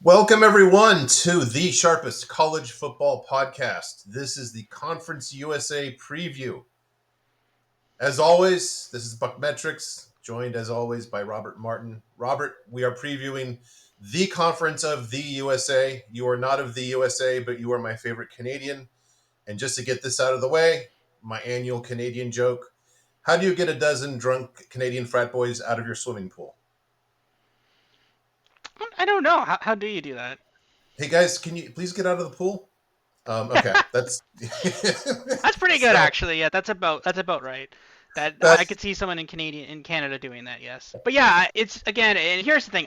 Welcome, everyone, to the sharpest college football podcast. This is the Conference USA preview. As always, this is Buckmetrics, joined as always by Robert Martin. Robert, we are previewing the Conference of the USA. You are not of the USA, but you are my favorite Canadian. And just to get this out of the way, my annual Canadian joke. How do you get a dozen drunk Canadian frat boys out of your swimming pool? I don't know. How do you do that? Hey, guys, can you please get out of the pool? Okay, that's That's pretty good, so actually. Yeah, that's about right. That I that's could see someone in Canada doing that. Yes, but yeah, it's again. And here's the thing.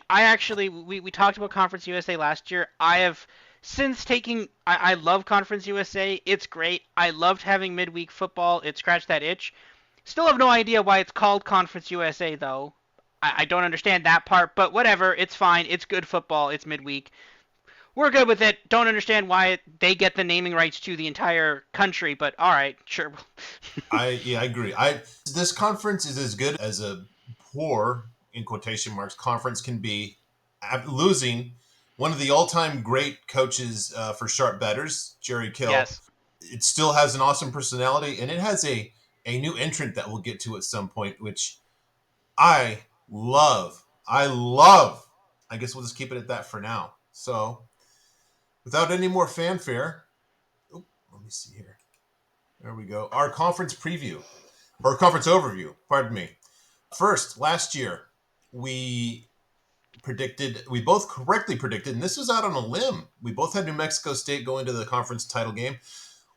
We talked about Conference USA last year. I have since taking. I love Conference USA. It's great. I loved having midweek football. It scratched that itch. Still have no idea why it's called Conference USA though. I don't understand that part, but whatever. It's fine. It's good football. It's midweek. We're good with it. Don't understand why they get the naming rights to the entire country, but all right, sure. I agree. I This conference is as good as a poor in quotation marks conference can be. Losing one of the all-time great coaches for sharp betters, Jerry Kill. Yes. It still has an awesome personality, and it has a new entrant that we'll get to at some point, which I love. I love. I guess we'll just keep it at that for now. So, without any more fanfare, let me see here. There we go. Our conference preview or conference overview. Pardon me. First, last year we we both correctly predicted, and this was out on a limb. We both had New Mexico State go into the conference title game.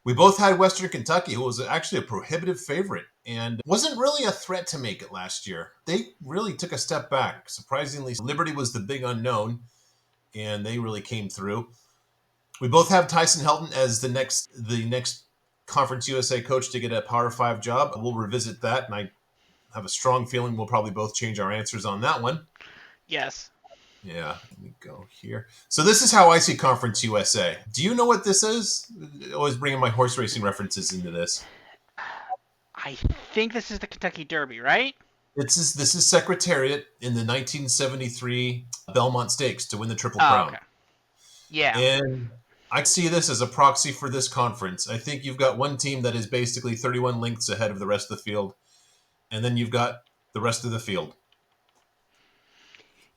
We both had Western Kentucky, who was actually a prohibitive favorite and wasn't really a threat to make it last year. They really took a step back. Surprisingly, Liberty was the big unknown, and they really came through. We both have Tyson Helton as the next Conference USA coach to get a Power 5 job. We'll revisit that, and I have a strong feeling we'll probably both change our answers on that one. Yes. Yeah, let me go here. So this is how I see Conference USA. Do you know what this is? Always bringing my horse racing references into this. I think this is the Kentucky Derby, right? This is Secretariat in the 1973 Belmont Stakes to win the Triple Oh, Crown. okay. Yeah. And I see this as a proxy for this conference. I think you've got one team that is basically 31 lengths ahead of the rest of the field, and then you've got the rest of the field.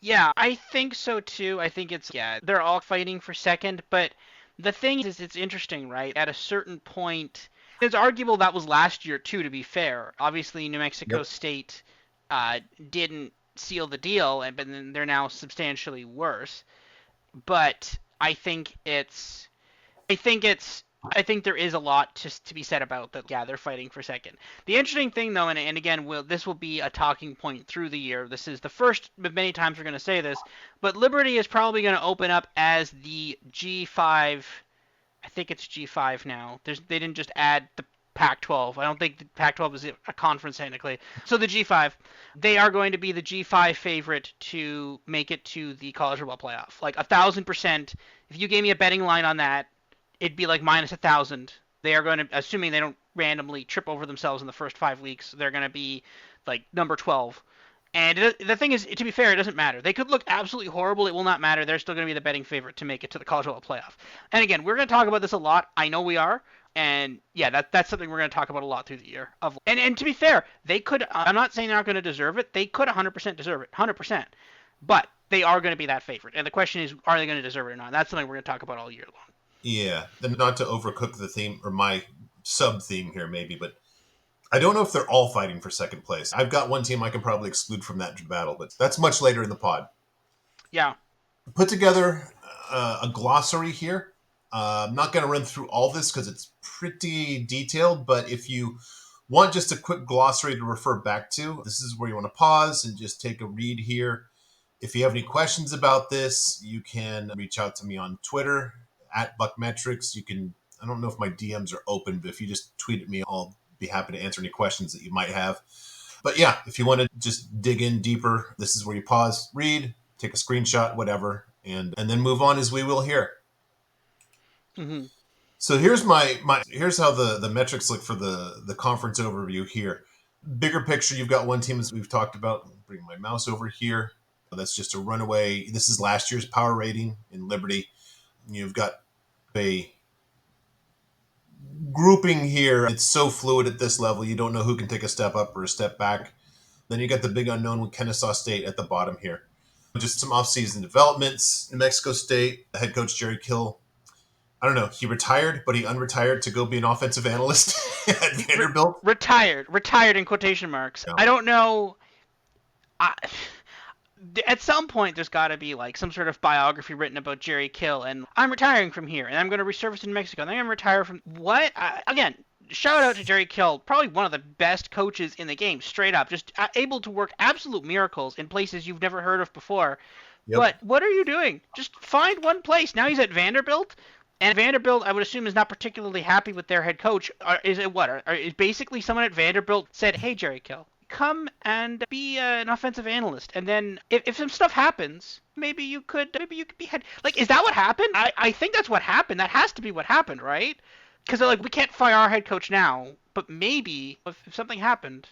Yeah, I think so too. I think they're all fighting for second, but the thing is it's interesting, right? At a certain point, it's arguable that was last year too, to be fair. Obviously, New Mexico Yep. State didn't seal the deal, but then they're now substantially worse. But I think it's I think there is a lot to be said about that. Yeah, they're fighting for second. The interesting thing, though, and again, this will be a talking point through the year. This is the first of many times we're going to say this, but Liberty is probably going to open up as the G5. I think it's G5 now. They didn't just add the Pac-12. I don't think the Pac-12 is a conference technically. So the G5, they are going to be the G5 favorite to make it to the college football playoff. Like 1,000%. If you gave me a betting line on that, it'd be like minus 1,000. They are going to, assuming they don't randomly trip over themselves in the first 5 weeks, they're going to be like number 12. And the thing is, to be fair, it doesn't matter. They could look absolutely horrible. It will not matter. They're still going to be the betting favorite to make it to the college football playoff. And again, we're going to talk about this a lot. I know we are. And yeah, that's something we're going to talk about a lot through the year. And to be fair, they could. I'm not saying they're not going to deserve it. They could 100% deserve it, 100%. But they are going to be that favorite. And the question is, are they going to deserve it or not? That's something we're going to talk about all year long. Yeah, and not to overcook the theme or my sub theme here, maybe, but I don't know if they're all fighting for second place. I've got one team I can probably exclude from that battle, but that's much later in the pod. Yeah. Put together a glossary here. I'm not going to run through all this because it's pretty detailed, but if you want just a quick glossary to refer back to, this is where you want to pause and just take a read here. If you have any questions about this, you can reach out to me on Twitter at Buckmetrics. You can, I don't know if my DMs are open, but if you just tweet at me, I'll be happy to answer any questions that you might have. But yeah, if you want to just dig in deeper, this is where you pause, read, take a screenshot, whatever, and then move on as we will here. Mm-hmm. So here's here's how the metrics look for the conference overview here. Bigger picture, you've got one team as we've talked about. Bring my mouse over here. That's just a runaway. This is last year's power rating in Liberty. You've got a grouping here. It's so fluid at this level. You don't know who can take a step up or a step back. Then you got the big unknown with Kennesaw State at the bottom here. Just some offseason developments. New Mexico State, head coach Jerry Kill. I don't know. He retired, but he unretired to go be an offensive analyst at Vanderbilt. Retired in quotation marks. No. I don't know. I, at some point, there's got to be like some sort of biography written about Jerry Kill, and I'm retiring from here, and I'm going to resurface in Mexico, and then I'm going to retire from what? Again, shout out to Jerry Kill, probably one of the best coaches in the game, straight up, just able to work absolute miracles in places you've never heard of before. Yep. But what are you doing? Just find one place. Now he's at Vanderbilt. And Vanderbilt, I would assume, is not particularly happy with their head coach. Is it what? Is basically someone at Vanderbilt said, "Hey, Jerry Kill, come and be an offensive analyst, and then if some stuff happens, maybe you could be head." Like, is that what happened? I think that's what happened. That has to be what happened, right? Because they're like, we can't fire our head coach now, but maybe if something happened.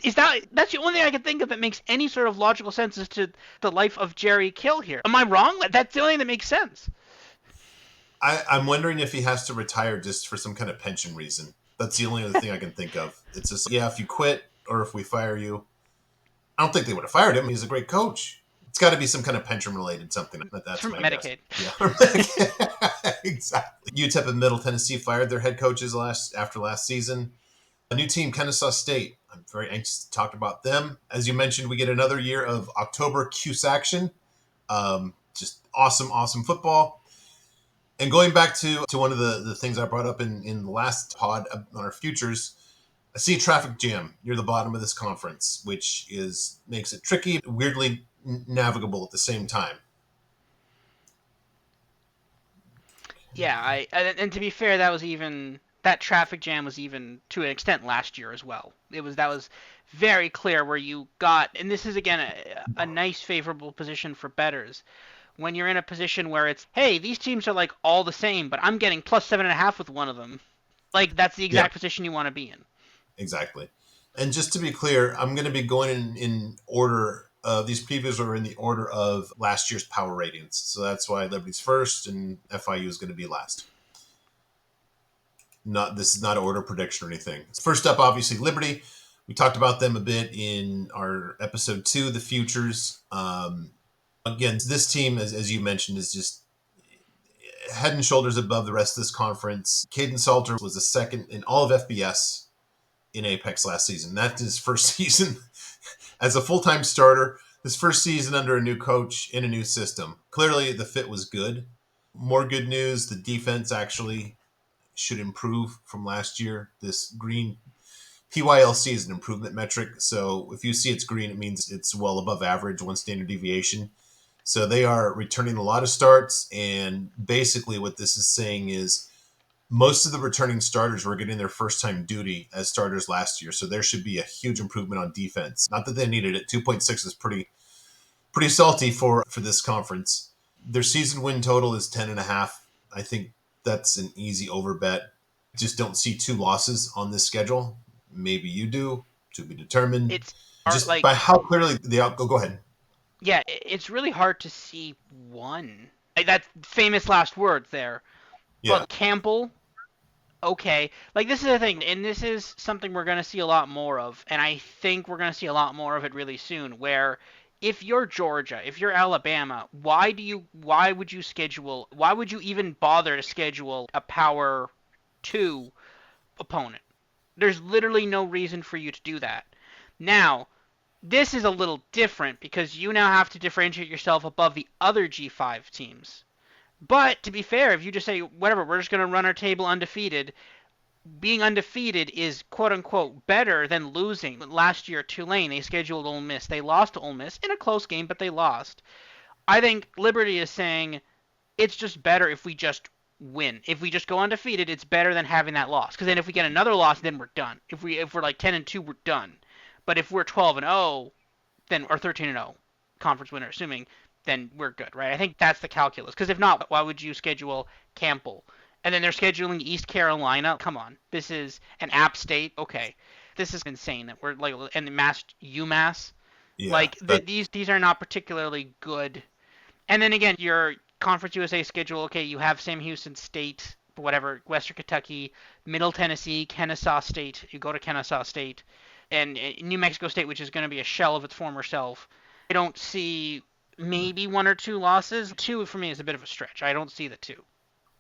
Is that's the only thing I can think of that makes any sort of logical sense as to the life of Jerry Kill here? Am I wrong? That's the only thing that makes sense. I'm wondering if he has to retire just for some kind of pension reason. That's the only other thing I can think of. It's just, yeah, if you quit or if we fire you. I don't think they would have fired him. He's a great coach. It's got to be some kind of pension related something. That's From my Medicaid. Guess. Yeah, exactly. UTEP and Middle Tennessee fired their head coaches after last season. A new team, Kennesaw State. I'm very anxious to talk about them. As you mentioned, we get another year of October CUSA action. Just awesome football. And going back to one of the things I brought up in the last pod on our futures, I see a traffic jam near the bottom of this conference, which makes it tricky, weirdly navigable at the same time. Yeah, and to be fair, that traffic jam was even to an extent last year as well. That was very clear where you got, and this is again a nice favorable position for bettors. When you're in a position where it's, hey, these teams are like all the same, but I'm getting plus 7.5 with one of them. Like, that's the Yeah, exact position you want to be in. exactly. And just to be clear, I'm going to be going in order. These previews are in the order of last year's power ratings. So that's why Liberty's first and FIU is going to be last. This is not an order prediction or anything. First up, obviously, Liberty. We talked about them a bit in our episode 2, the futures. Again, this team, as you mentioned, is just head and shoulders above the rest of this conference. Caden Salter was the second in all of FBS in Apex last season. That's his first season as a full-time starter, his first season under a new coach in a new system. Clearly, the fit was good. More good news, the defense actually should improve from last year. This green PYLC is an improvement metric. So if you see it's green, it means it's well above average, one standard deviation. So they are returning a lot of starts. And basically what this is saying is most of the returning starters were getting their first time duty as starters last year. So there should be a huge improvement on defense. Not that they needed it. 2.6 is pretty salty for this conference. Their season win total is 10.5. I think that's an easy over bet. Just don't see 2 losses on this schedule. Maybe you do, to be determined. It's Just like, by how clearly the outgo. Go ahead. yeah, it's really hard to see one. Like, that famous last words there. Yeah. But Campbell, okay. Like, this is the thing, and this is something we're going to see a lot more of, and I think we're going to see a lot more of it really soon, where if you're Georgia, if you're Alabama, why would you even bother to schedule a power 2 opponent? There's literally no reason for you to do that. Now, this is a little different because you now have to differentiate yourself above the other G5 teams. But to be fair, if you just say, whatever, we're just going to run our table undefeated, being undefeated is quote unquote better than losing. Last year, Tulane, they scheduled Ole Miss. They lost to Ole Miss in a close game, but they lost. I think Liberty is saying it's just better if we just win. If we just go undefeated, it's better than having that loss. Because then if we get another loss, then we're done. If we're like 10-2, we're done. But if we're 12-0, then or 13-0, conference winner, assuming, then we're good, right? I think that's the calculus. Because if not, why would you schedule Campbell? And then they're scheduling East Carolina. Come on, this is an App State. Okay, this is insane that we're like, and UMass. Yeah, Like that these are not particularly good. And then again, your Conference USA schedule. Okay, you have Sam Houston State, whatever, Western Kentucky, Middle Tennessee, Kennesaw State. You go to Kennesaw State, and New Mexico State, which is going to be a shell of its former self. I don't see maybe one or two losses. Two for me is a bit of a stretch. I don't see the two.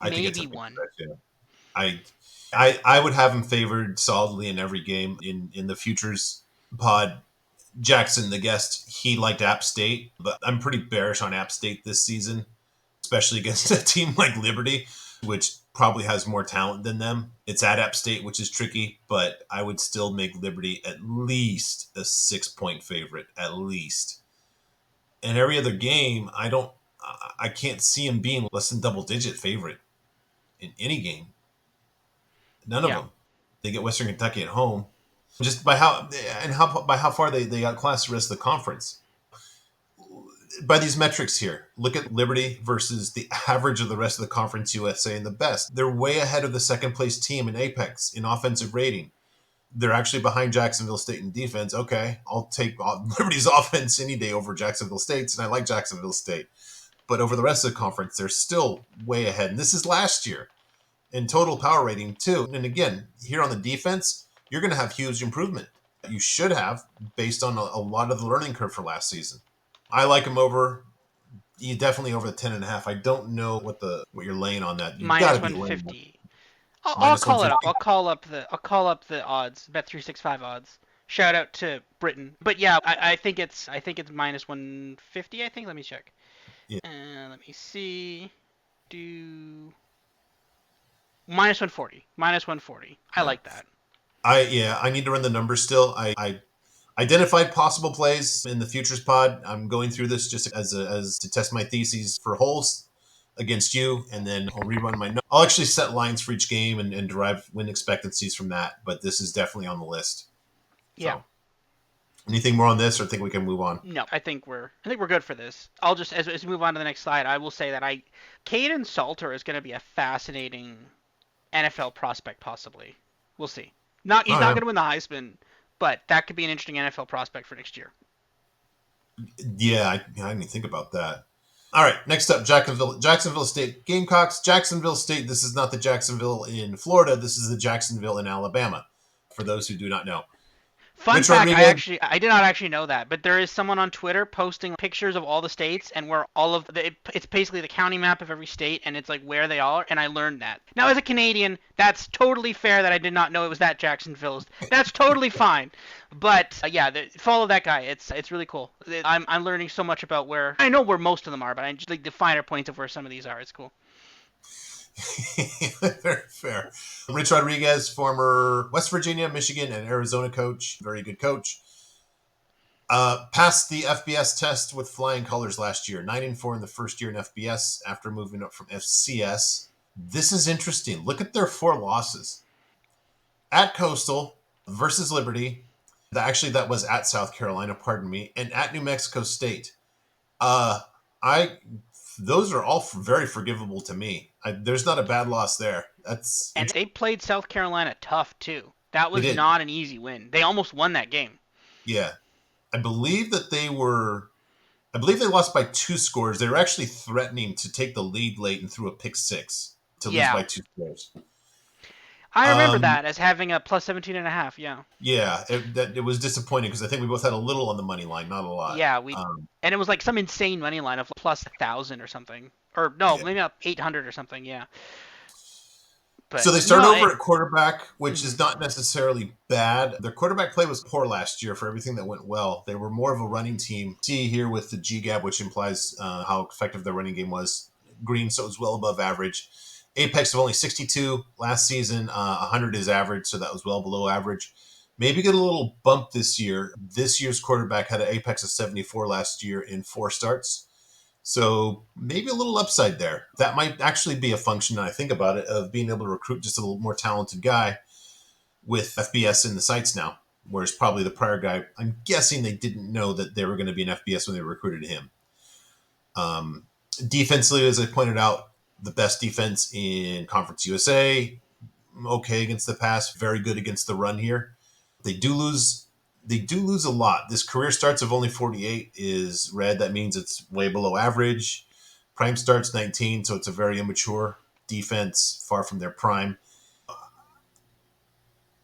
I think it's a Maybe big one. stretch. Yeah. I I would have him favored solidly in every game in the futures pod. Jackson, the guest, he liked App State, but I'm pretty bearish on App State this season, especially against a team like Liberty, which probably has more talent than them. It's at App State, which is tricky, but I would still make Liberty at least a 6 point favorite, at least. And every other game, I can't see him being less than double digit favorite in any game. None of Yeah. them. They get Western Kentucky at home, just by how far they outclass the rest of the conference. By these metrics here, look at Liberty versus the average of the rest of the Conference USA and the best. They're way ahead of the second place team in Apex in offensive rating. They're actually behind Jacksonville State in defense. Okay, I'll take Liberty's offense any day over Jacksonville State's, and I like Jacksonville State. But over the rest of the conference, they're still way ahead. And this is last year in total power rating, too. And again, here on the defense, you're going to have huge improvement. You should have, based on a lot of the learning curve for last season. I like him over. You definitely over the 10.5. I don't know what you're laying on that. You've got Minus to be laying that. 150. I'll Minus call it up. 150. I'll call up the odds. Bet 365 odds. Shout out to Britain. But yeah, I think it's minus 150. I think. Let me check. Yeah. Let me see. Do minus 140. Minus 140. I Yeah. like that. I need to run the numbers still. I identified possible plays in the futures pod. I'm going through this just as to test my theses for holes against you, and then I'll rerun my. I'll actually set lines for each game and derive win expectancies from that. But this is definitely on the list. Yeah. So, anything more on this, or think we can move on? No, I think we're good for this. I'll just as we move on to the next slide, I will say that Caden Salter is going to be a fascinating NFL prospect possibly. We'll see. Not he's Oh not yeah, going to win the Heisman, but that could be an interesting NFL prospect for next year. yeah. I didn't even think about that. All right, next up, Jacksonville State Gamecocks. Jacksonville State. This is not the Jacksonville in Florida. This is the Jacksonville in Alabama. For those who do not know, Fun Rich fact, Rodriguez. I did not actually know that, but there is someone on Twitter posting pictures of all the states and where all of it's basically the county map of every state and it's like where they are, and I learned that. Now as a Canadian, that's totally fair that I did not know it was that Jacksonville. That's totally fine. But yeah, follow that guy. It's really cool. I'm learning so much about where I know where most of them are, but I just like the finer points of where some of these are. It's cool. Very fair. Rich Rodriguez, former West Virginia, Michigan, and Arizona coach. Very good coach. Passed the FBS test with flying colors last year. 9-4 in the first year in FBS after moving up from FCS. This is interesting. Look at their 4 losses. At Coastal versus Liberty. Actually, that was at South Carolina, pardon me, and at New Mexico State. I those are all very forgivable to me. There's not a bad loss there. That's And they played South Carolina tough too. That they was did. not an easy win. They almost won that game. Yeah, I believe that I believe they lost by 2 scores. They were actually threatening to take the lead late and threw a pick 6 to lose Yeah. by 2 scores. I remember Um, that as having a plus 17.5. Yeah. yeah, it was disappointing because I think we both had a little on the money line, not a lot. Yeah, Um, and it was like some insane money line of plus 1,000 or something. Or no, yeah. maybe not 800 or something. Yeah. So But they start no, over at quarterback, which mhm. is not necessarily bad. Their quarterback play was poor last year for everything that went well. They were more of a running team. See here with the GGAB, which implies how effective their running game was. Green, so it was well above average. Apex of only 62 last season. 100 is average, so that was well below average. Maybe get a little bump this year. This year's quarterback had an Apex of 74 last year in 4 starts. So maybe a little upside there. That might actually be a function, I think about it, of being able to recruit just a little more talented guy with FBS in the sights now. Whereas probably the prior guy, I'm guessing they didn't know that they were going to be an FBS when they recruited him. Um, Defensively, as I pointed out, the best defense in Conference USA. Okay against the pass, very good against the run here. They do lose They do lose a lot. This career starts of only 48 is red. That means it's way below average. Prime starts 19, so it's a very immature defense, far from their prime.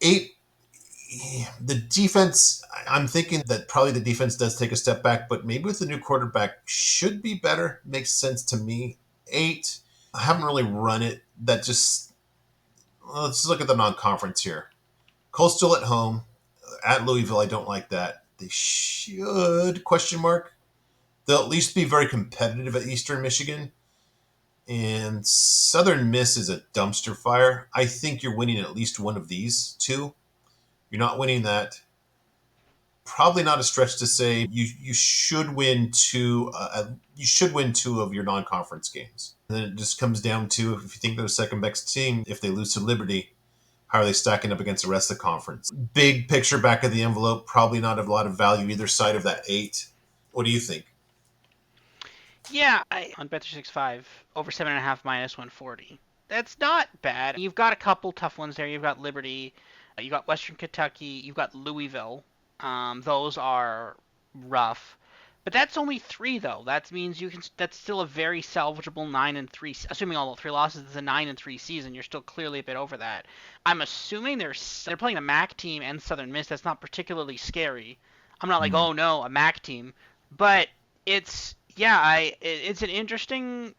Eight, the defense, I'm thinking that probably the defense does take a step back, but maybe with the new quarterback should be better. Makes sense to me. Eight, I haven't really run it. That just, let's just look at the non conference here. Coastal at home. At Louisville, I don't like that. They should, question mark. They'll at least be very competitive at Eastern Michigan. And Southern Miss is a dumpster fire. I think you're winning at least one of these two. You're not winning that. Probably not a stretch to say you should win two. You should win two of your non-conference games. And then it just comes down to, if you think they're the second best team, if they lose to Liberty, how are they stacking up against the rest of the conference? Big picture, back of the envelope, probably not a lot of value either side of that eight. What do you think? Yeah, on Bet365 over 7.5 minus 140. That's not bad. You've got a couple tough ones there. You've got Liberty, you've got Western Kentucky, you've got Louisville. Those are rough. But that's only three though. That means you can. That's still a very salvageable 9-3. Assuming all three losses is a 9-3 season, you're still clearly a bit over that. I'm assuming they're playing a MAC team and Southern Miss. That's not particularly scary. I'm not like, Hmm. oh no, a MAC team, but it's yeah, it's an interesting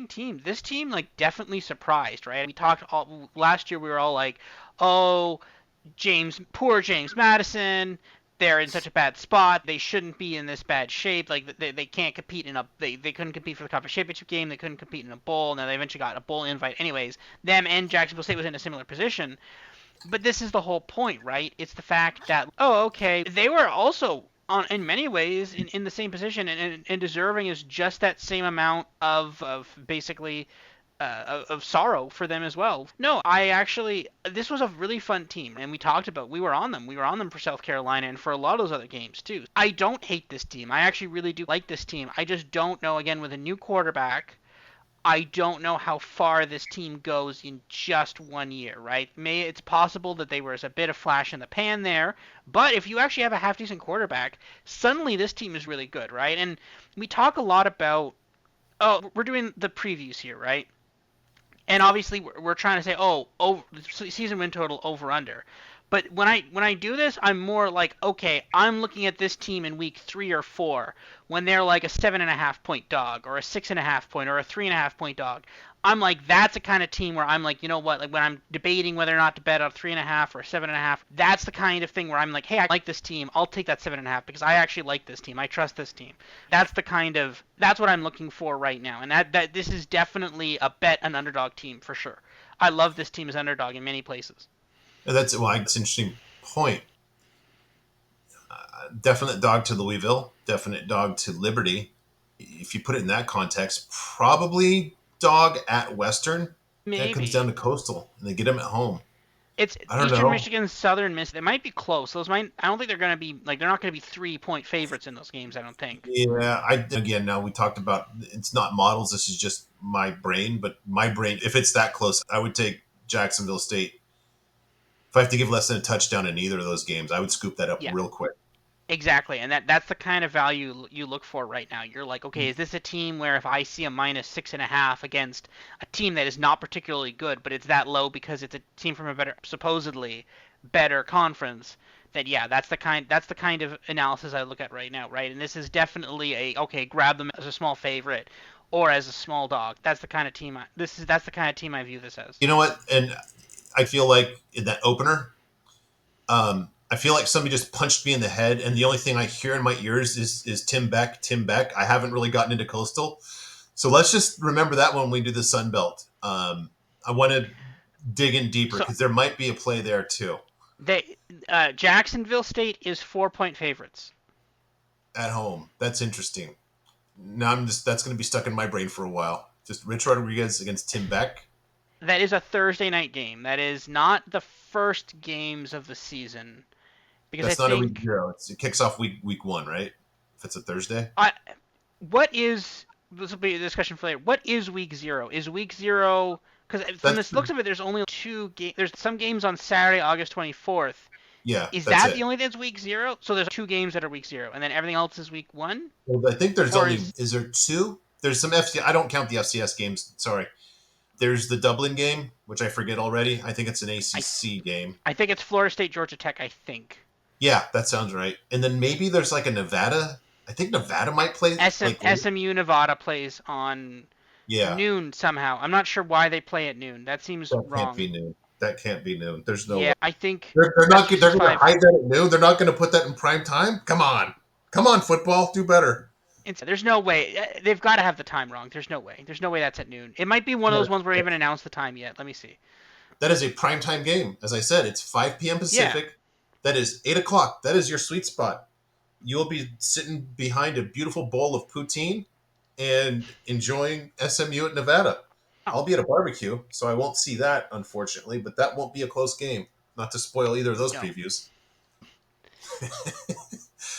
team. This team like definitely surprised, right? We talked all last year. We were all like, oh, poor James Madison. They're in such a bad spot. They shouldn't be in this bad shape. Like they can't compete in a they couldn't compete for the conference championship game. They couldn't compete in a bowl. Now they eventually got a bowl invite. Anyways, them and Jacksonville State was in a similar position. But this is the whole point, right? It's the fact that oh, okay, they were also on in many ways in the same position and deserving is just that same amount of basically of sorrow for them as well. No, I actually this was a really fun team, and we talked about we were on them. We were on them for South Carolina and for a lot of those other games too. I don't hate this team. I actually really do like this team. I just don't know again with a new quarterback. I don't know how far this team goes in just 1 year, right? It's possible that they were a bit of flash in the pan there, but if you actually have a half decent quarterback, suddenly this team is really good, right? And we talk a lot about oh, we're doing the previews here, right? And obviously we're trying to say oh season win total over under, but when I do this I'm more like okay I'm looking at this team in week 3 or 4 when they're like a 7.5 point dog or a 6.5 point or a 3.5 point dog. I'm like that's the kind of team where I'm like you know what like when I'm debating whether or not to bet on 3.5 or 7.5, that's the kind of thing where I'm like hey I like this team, I'll take that 7.5 because I actually like this team, I trust this team. That's what I'm looking for right now, and that this is definitely a bet an underdog team for sure. I love this team as underdog in many places. And that's well, that's an interesting point. Definite dog to Louisville, definite dog to Liberty. If you put it in that context, probably dog at Western. That comes down Maybe to Coastal, and they get them at home. it's I don't Eastern know. Michigan, Southern Miss. They might be close. Those might. I don't think they're gonna be like they're not gonna be 3 point favorites in those games. I don't think. Yeah, I again now we talked about it's not models. This is just my brain, but my brain. If it's that close, I would take Jacksonville State. If I have to give less than a touchdown in either of those games, I would scoop that up Yeah. real quick. Exactly, and that's the kind of value you look for right now. You're like, okay, is this a team where if I see a minus 6.5 against a team that is not particularly good, but it's that low because it's a team from a better, supposedly better conference, that yeah, that's the kind of analysis I look at right now, right? And this is definitely a okay, grab them as a small favorite or as a small dog. That's the kind of team I view this as. You know what? And I feel like in that opener, I feel like somebody just punched me in the head, and the only thing I hear in my ears is Tim Beck, Tim Beck. I haven't really gotten into Coastal, so let's just remember that when we do the Sun Belt. I want to dig in deeper So because there might be a play there too they Jacksonville State is 4 point favorites. at home. That's interesting. Now I'm just that's going to be stuck in my brain for a while. Just Rich Rodriguez against Tim Beck. That is a Thursday night game. That is not the first games of the season because I That's not a week think zero. It kicks off week one, right? If it's a Thursday, I what is this will be a discussion for later. What is week 0? Is week 0 because from that's this looks of it there's only 2 games. There's some games on Saturday, August 24th, Yeah, Is that's that the it. only thing that's week 0? So there's 2 games that are week 0, and then everything else is week 1? Well, I think there's Or only, is is there two? There's some FCS. I don't count the FCS games. Sorry. There's the Dublin game, which I forget already. I think it's an I ACC game. I think it's Florida State, Georgia Tech, I think. Yeah, that sounds right. And then maybe there's like a Nevada. I think Nevada might play like late. SMU Nevada plays on Yeah, noon somehow. I'm not sure why they play at noon. That seems that can't be wrong. noon. That can't be noon. There's no Yeah, way. I think They're not. They're Massachusetts going to 5. hide that at noon. They're not going to put that in prime time. Come on, football, do better. There's no way. They've got to have the time wrong. There's no way. There's no way that's at noon. It might be one of those ones where they haven't announced the time yet. Let me see. That is a prime time game. As I said, it's 5 p.m. Yeah. Pacific. That is 8 o'clock. That is your sweet spot. You'll be sitting behind a beautiful bowl of poutine and enjoying SMU at Nevada. Oh, I'll be at a barbecue, so I won't see that, unfortunately, but that won't be a close game. Not to spoil either of those no. previews.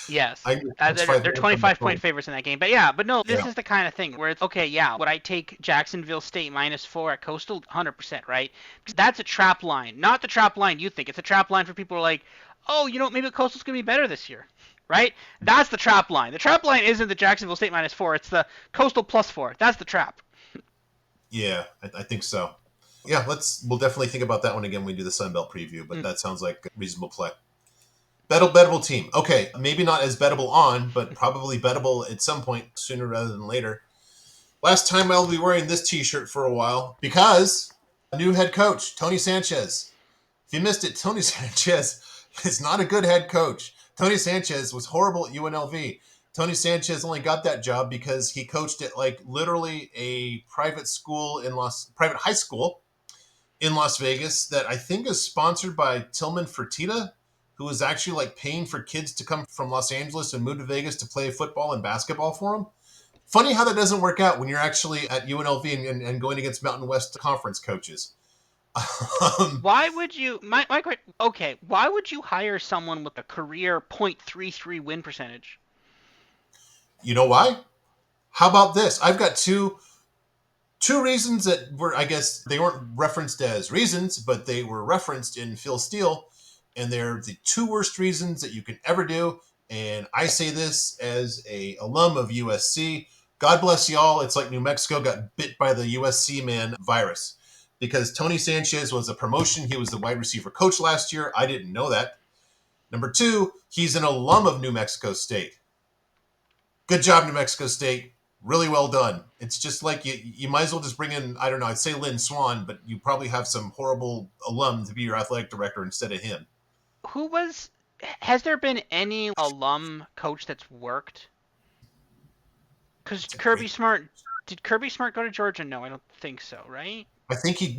Yes. I They're 25 point favorites in that game. But yeah, but no, this Yeah, is the kind of thing where it's okay, yeah, would I take Jacksonville State -4 at Coastal? 100%, right? Because that's a trap line. Not the trap line you think. It's a trap line for people who are like, oh, maybe Coastal's going to be better this year. Right? That's the trap line. The trap line isn't the Jacksonville State -4. It's the Coastal +4. That's the trap. yeah, I think so. Yeah, we'll definitely think about that one again when we do the Sun Belt preview, but Mm. that sounds like a reasonable play. Bettable team. Okay, maybe not as bettable on, but probably bettable at some point sooner rather than later. Last time I'll be wearing this T-shirt for a while because a new head coach, Tony Sanchez. If you missed it, Tony Sanchez is not a good head coach. Tony Sanchez was horrible at UNLV. Tony Sanchez only got that job because he coached at like literally a private high school in Las Vegas that I think is sponsored by Tillman Fertitta, who is actually like paying for kids to come from Los Angeles and move to Vegas to play football and basketball for him. Funny how that doesn't work out when you're actually at UNLV and going against Mountain West Conference coaches. Why would you okay, why would you hire someone with a career .33 win percentage? You know why? How about this? I've got two reasons that were, I guess, they weren't referenced as reasons, but they were referenced in Phil Steele, and they're the two worst reasons that you can ever do. And I say this as a alum of USC. God bless y'all. It's like New Mexico got bit by the USC man virus because Tony Sanchez was a promotion. He was the wide receiver coach last year. I didn't know that. Number two, he's an alum of New Mexico State. Good job, New Mexico State. Really well done. It's just like you might as well just bring in, I don't know, I'd say Lynn Swan, but you probably have some horrible alum to be your athletic director instead of him. Who was Has there been any alum coach that's worked? Because It's a Kirby great. Smart, did Kirby Smart go to Georgia? No, I don't think so, right? I think he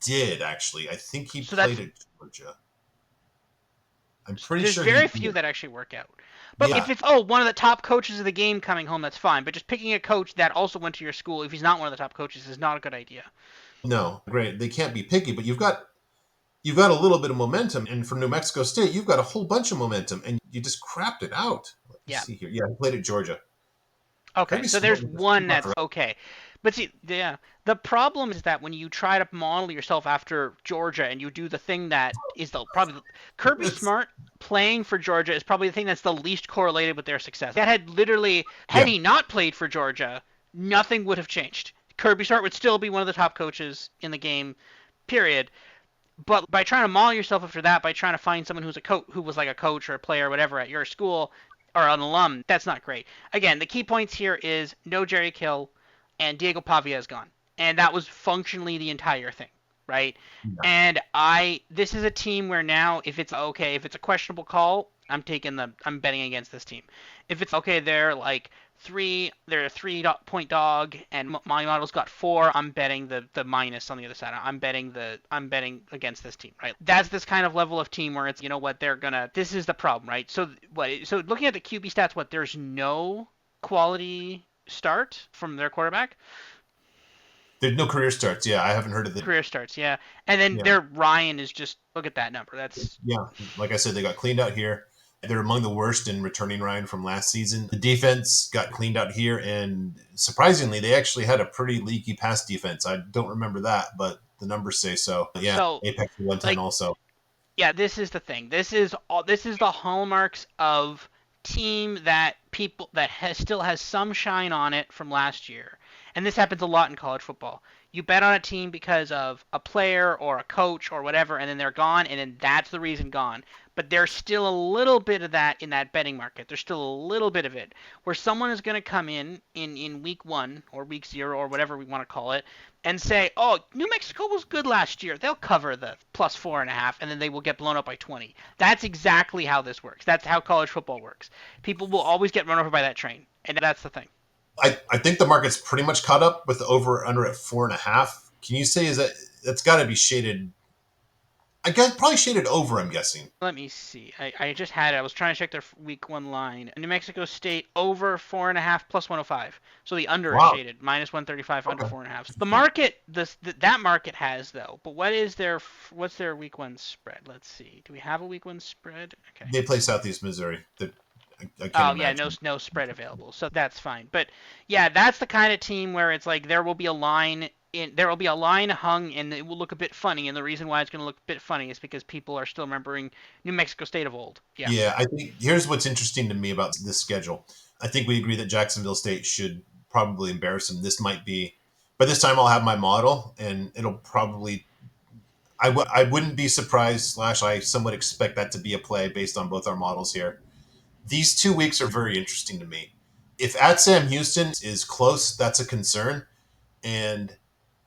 did actually. I think he So played that's at Georgia. I'm pretty there's sure he very few did. that actually work out. But Yeah. if it's one of the top coaches of the game coming home, that's fine. But just picking a coach that also went to your school, if he's not one of the top coaches, is not a good idea. No, great. They can't be picky, but you've got a little bit of momentum, and for New Mexico State, you've got a whole bunch of momentum, and you just crapped it out. Let me Yeah. see here. Yeah, he played at Georgia. Okay, Kirby so Smart there's was one not that's okay. But see, yeah, the problem is that when you try to model yourself after Georgia and you do the thing that is probably Kirby It's- Smart playing for Georgia is probably the thing that's the least correlated with their success. That had yeah, he not played for Georgia, nothing would have changed. Kirby Smart would still be one of the top coaches in the game, period. But by trying to model yourself after that, by trying to find someone who was like a coach or a player or whatever at your school or an alum, that's not great. Again, the key points here is no Jerry Kill and Diego Pavia is gone, and that was functionally the entire thing, right? yeah, And this is a team where now if it's a questionable call, I'm betting against this team. If it's okay, they're a 3 point dog, and Monumental's got 4. I'm betting the minus on the other side. I'm betting against this team, right? That's this kind of level of team where it's what they're gonna. This is the problem, right? So what? So looking at the QB stats, there's no quality start from their quarterback. there's no career starts. Yeah, I haven't heard of the. Career starts, yeah, and then Yeah, their Ryan is just look at that number. That's yeah. Like I said, they got cleaned out here. They're among the worst in returning Ryan from last season. The defense got cleaned out here, and surprisingly, they actually had a pretty leaky pass defense. I don't remember that, but the numbers say so. Yeah, so Apex 110 like also. Yeah, this is the thing. This is the hallmarks of team that people that still has some shine on it from last year. And this happens a lot in college football. You bet on a team because of a player or a coach or whatever, and then they're gone, and then that's the reason gone. But there's still a little bit of that in that betting market. There's still a little bit of it where someone is going to come in week 1 or week 0 or whatever we want to call it and say, "Oh, New Mexico was good last year. They'll cover the plus 4.5, and then they will get blown up by 20." That's exactly how this works. That's how college football works. People will always get run over by that train, and that's the thing. I think the market's pretty much caught up with the over under at 4.5. Can you say is that that's got to be shaded? I guess probably shaded over. I'm guessing. Let me see. I just had it. I was trying to check their week 1 line. New Mexico State over 4.5 plus 105. So the under is Wow. shaded minus 135 under Okay. 4.5. The market, that market has though. But what's their week 1 spread? Let's see. Do we have a week 1 spread? Okay. They play Southeast Missouri. I can't Oh yeah, no imagine. no spread available, so that's fine. But yeah, that's the kind of team where it's like there will be a line hung and it will look a bit funny, and the reason why it's going to look a bit funny is because people are still remembering New Mexico State of old. Yeah. Yeah, I think here's what's interesting to me about this schedule. I think we agree that Jacksonville State should probably embarrass them. This might be, but this time I'll have my model, and it'll probably. I wouldn't be surprised. Slash, I somewhat expect that to be a play based on both our models here. These 2 weeks are very interesting to me. If at Sam Houston is close, that's a concern. And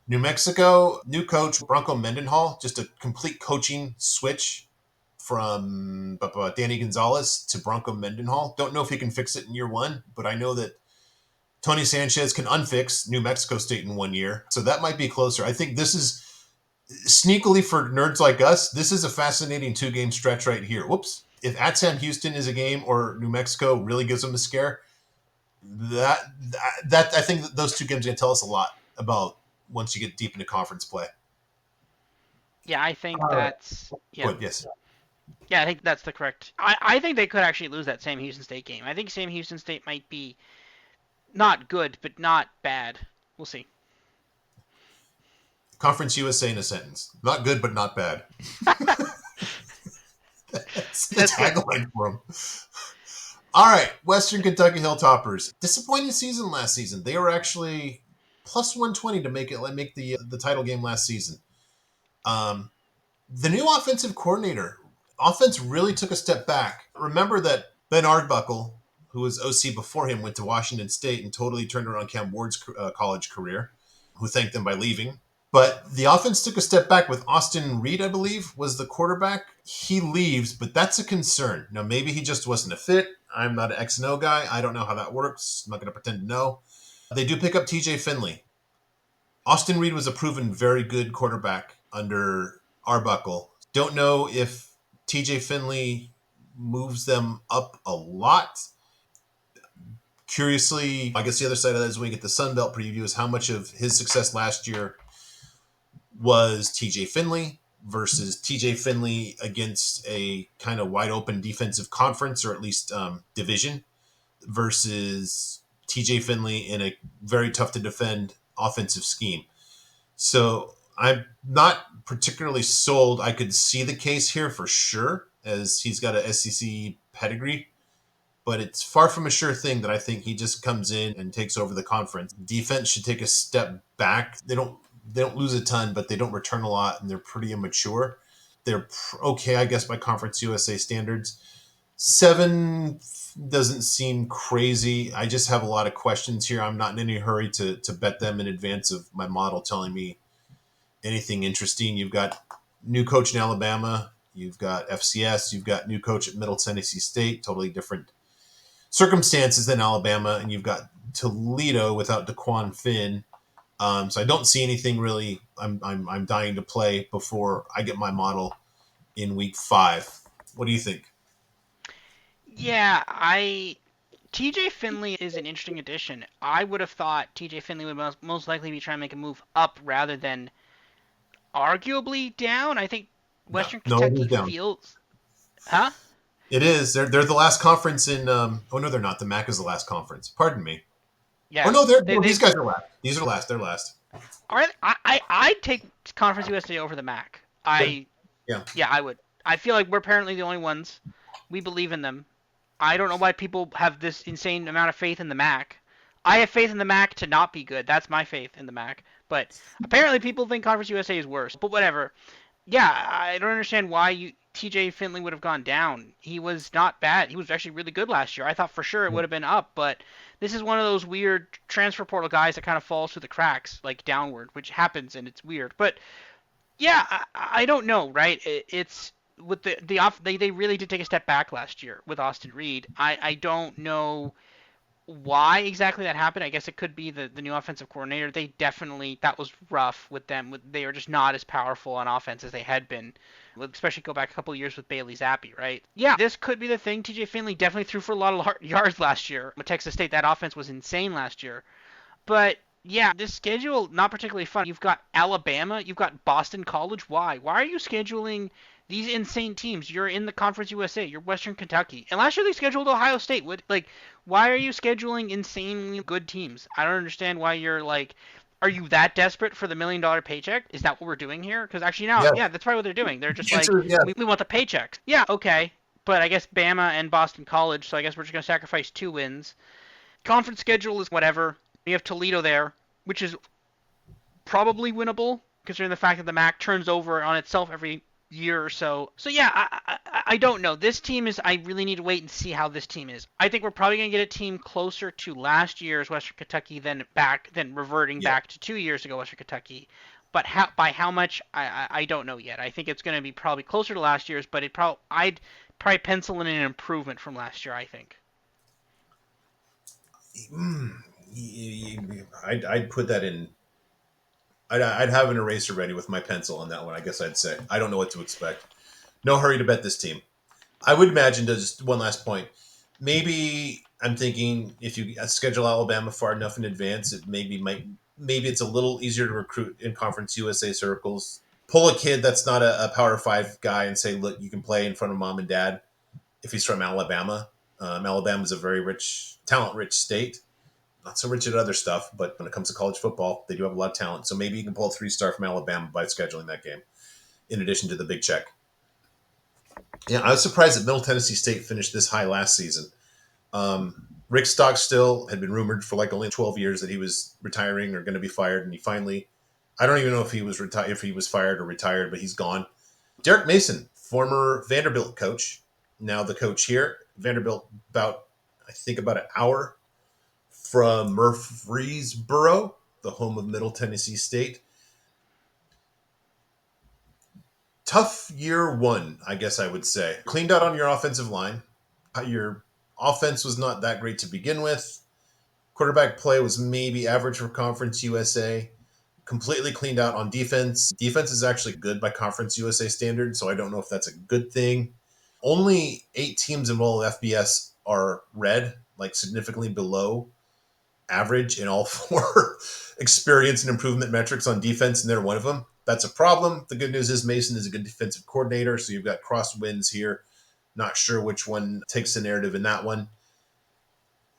New Mexico, new coach Bronco Mendenhall, just a complete coaching switch from Danny Gonzalez to Bronco Mendenhall. Don't know if he can fix it in year 1, but I know that Tony Sanchez can unfix New Mexico State in 1 year. So that might be closer. I think this is sneakily for nerds like us, this is a fascinating 2 game stretch right here. Whoops. If at Sam Houston is a game or New Mexico really gives them a scare, that that I think that those 2 games are going to tell us a lot about once you get deep into conference play. Yeah, I think that's yeah. Good, yes. Yeah, I think that's the correct. I think they could actually lose that Sam Houston State game. I think Sam Houston State might be not good, but not bad. We'll see. Conference USA in a sentence. Not good, but not bad. That's the That's good. tagline for them. All right, Western Kentucky Hilltoppers. Disappointing season last season. They were actually plus 120 to make the title game last season. Um, the new offensive coordinator, offense really took a step back. Remember that Ben Ardbuckle, who was OC before him, went to Washington State and totally turned around Cam Ward's college career, who thanked them by leaving. But the offense took a step back with Austin Reed, I believe, was the quarterback. He leaves, but that's a concern. Now, maybe he just wasn't a fit. I'm not an X and O guy. I don't know how that works. I'm not going to pretend to know. They do pick up TJ Finley. Austin Reed was a proven very good quarterback under Arbuckle. Don't know if TJ Finley moves them up a lot. Curiously, I guess the other side of that is when we get the Sun Belt preview is how much of his success last year was TJ Finley versus TJ Finley against a kind of wide open defensive conference or at least division versus TJ Finley in a very tough to defend offensive scheme. So I'm not particularly sold. I could see the case here for sure, as he's got a SEC pedigree, but it's far from a sure thing that I think he just comes in and takes over the conference. Defense should take a step back. They don't lose a ton, but they don't return a lot, and they're pretty immature. They're okay, I guess, by Conference USA standards. 7 doesn't seem crazy. I just have a lot of questions here. I'm not in any hurry to bet them in advance of my model telling me anything interesting. You've got new coach in Alabama. You've got FCS. You've got new coach at Middle Tennessee State. Totally different circumstances than Alabama. And you've got Toledo without DeQuan Finn. So I don't see anything really. I'm dying to play before I get my model in week 5. What do you think? Yeah, I TJ Finley is an interesting addition. I would have thought TJ Finley would most likely be trying to make a move up rather than arguably down. I think No, Western no, it Kentucky is down. feels, huh? It is. They're the last conference in. Oh no, they're not. The MAC is the last conference. Pardon me. Oh Yeah, no, they're they no. These they guys are last. These are last. They're last. are. I'd take Conference USA over the MAC. Good. Yeah. Yeah, I would. I feel like we're apparently the only ones. We believe in them. I don't know why people have this insane amount of faith in the Mac. I have faith in the Mac to not be good. That's my faith in the Mac. But apparently people think Conference USA is worse. But whatever. Yeah, I don't understand why TJ Finley would have gone down. He was not bad. He was actually really good last year. I thought for sure it would have been up, but this is one of those weird transfer portal guys that kind of falls through the cracks, like downward, which happens and it's weird. But yeah, I don't know, right? It's with the off they really did take a step back last year with Austin Reed. I don't know why exactly that happened. I guess it could be the new offensive coordinator. They definitely that was rough with them. They are just not as powerful on offense as they had been. Especially go back a couple of years with Bailey Zappi, right? Yeah, this could be the thing. TJ Finley definitely threw for a lot of yards last year. With Texas State, that offense was insane last year. But yeah, this schedule not particularly fun. You've got Alabama, you've got Boston College. Why? Why are you scheduling these insane teams? You're in the Conference USA. You're Western Kentucky. And last year they scheduled Ohio State. Why are you scheduling insanely good teams? I don't understand why you're like. Are you that desperate for the $1 million paycheck? Is that what we're doing here? Because actually now, Yeah, yeah, that's probably what they're doing. They're just the like, answer is yeah. we want the paychecks. Yeah, okay. But I guess Bama and Boston College, so I guess we're just going to sacrifice 2 wins. Conference schedule is whatever. You have Toledo there, which is probably winnable considering the fact that the MAC turns over on itself every year or so. So yeah, I don't know. This team is. I really need to wait and see how this team is. I think we're probably gonna get a team closer to last year's Western Kentucky than reverting Yeah. back to 2 years ago Western Kentucky. But by how much I don't know yet. I think it's going to be probably closer to last year's, but I'd probably pencil in an improvement from last year. I think. Mm, I'd put that in. I'd have an eraser ready with my pencil on that one. I guess I'd say I don't know what to expect. No hurry to bet this team. I would imagine, just one last point. Maybe I'm thinking if you schedule Alabama far enough in advance, maybe it's a little easier to recruit in Conference USA circles. Pull a kid that's not a Power Five guy and say, look, you can play in front of mom and dad if he's from Alabama. Alabama is a very rich, talent-rich state. Not so rich at other stuff, but when it comes to college football, they do have a lot of talent. So maybe you can pull a three-star from Alabama by scheduling that game, in addition to the big check. Yeah, I was surprised that Middle Tennessee State finished this high last season. Rick Stockstill had been rumored for like only 12 years that he was retiring or going to be fired, and he finally, I don't even know if he was if he was fired or retired, but he's gone. Derek Mason, former Vanderbilt coach, now the coach here. Vanderbilt, I think about an hour from Murfreesboro, the home of Middle Tennessee State. Tough year one, I guess I would say. Cleaned out on your offensive line. Your offense was not that great to begin with. Quarterback play was maybe average for Conference USA. Completely cleaned out on defense. Defense is actually good by Conference USA standards, so I don't know if that's a good thing. Only 8 teams involved with FBS are red, like significantly below average in all 4 experience and improvement metrics on defense, and they're one of them. That's a problem. The good news is Mason is a good defensive coordinator, so you've got crosswinds here. Not sure which one takes the narrative in that one.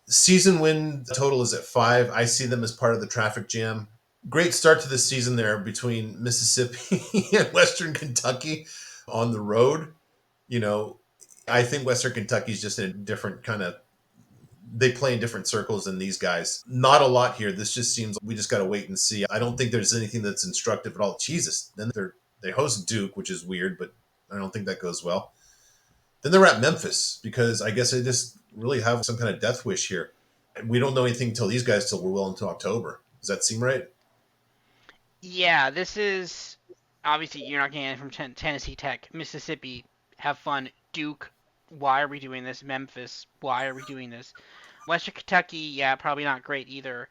Season win total is at 5. I see them as part of the traffic jam. Great start to the season there between Mississippi and Western Kentucky on the road. You know, I think Western Kentucky is just in a different kind of, they play in different circles than these guys. Not a lot here. This just seems we just got to wait and see. I don't think there's anything that's instructive at all. Jesus, then they host Duke, which is weird, but I don't think that goes well. Then they're at Memphis because I guess they just really have some kind of death wish here. We don't know anything until these guys till we're well into October. Does that seem right? Yeah, this is obviously you're not getting it from Tennessee Tech, Mississippi. Have fun, Duke. Why are we doing this? Memphis. Why are we doing this? Western Kentucky. Yeah, probably not great either.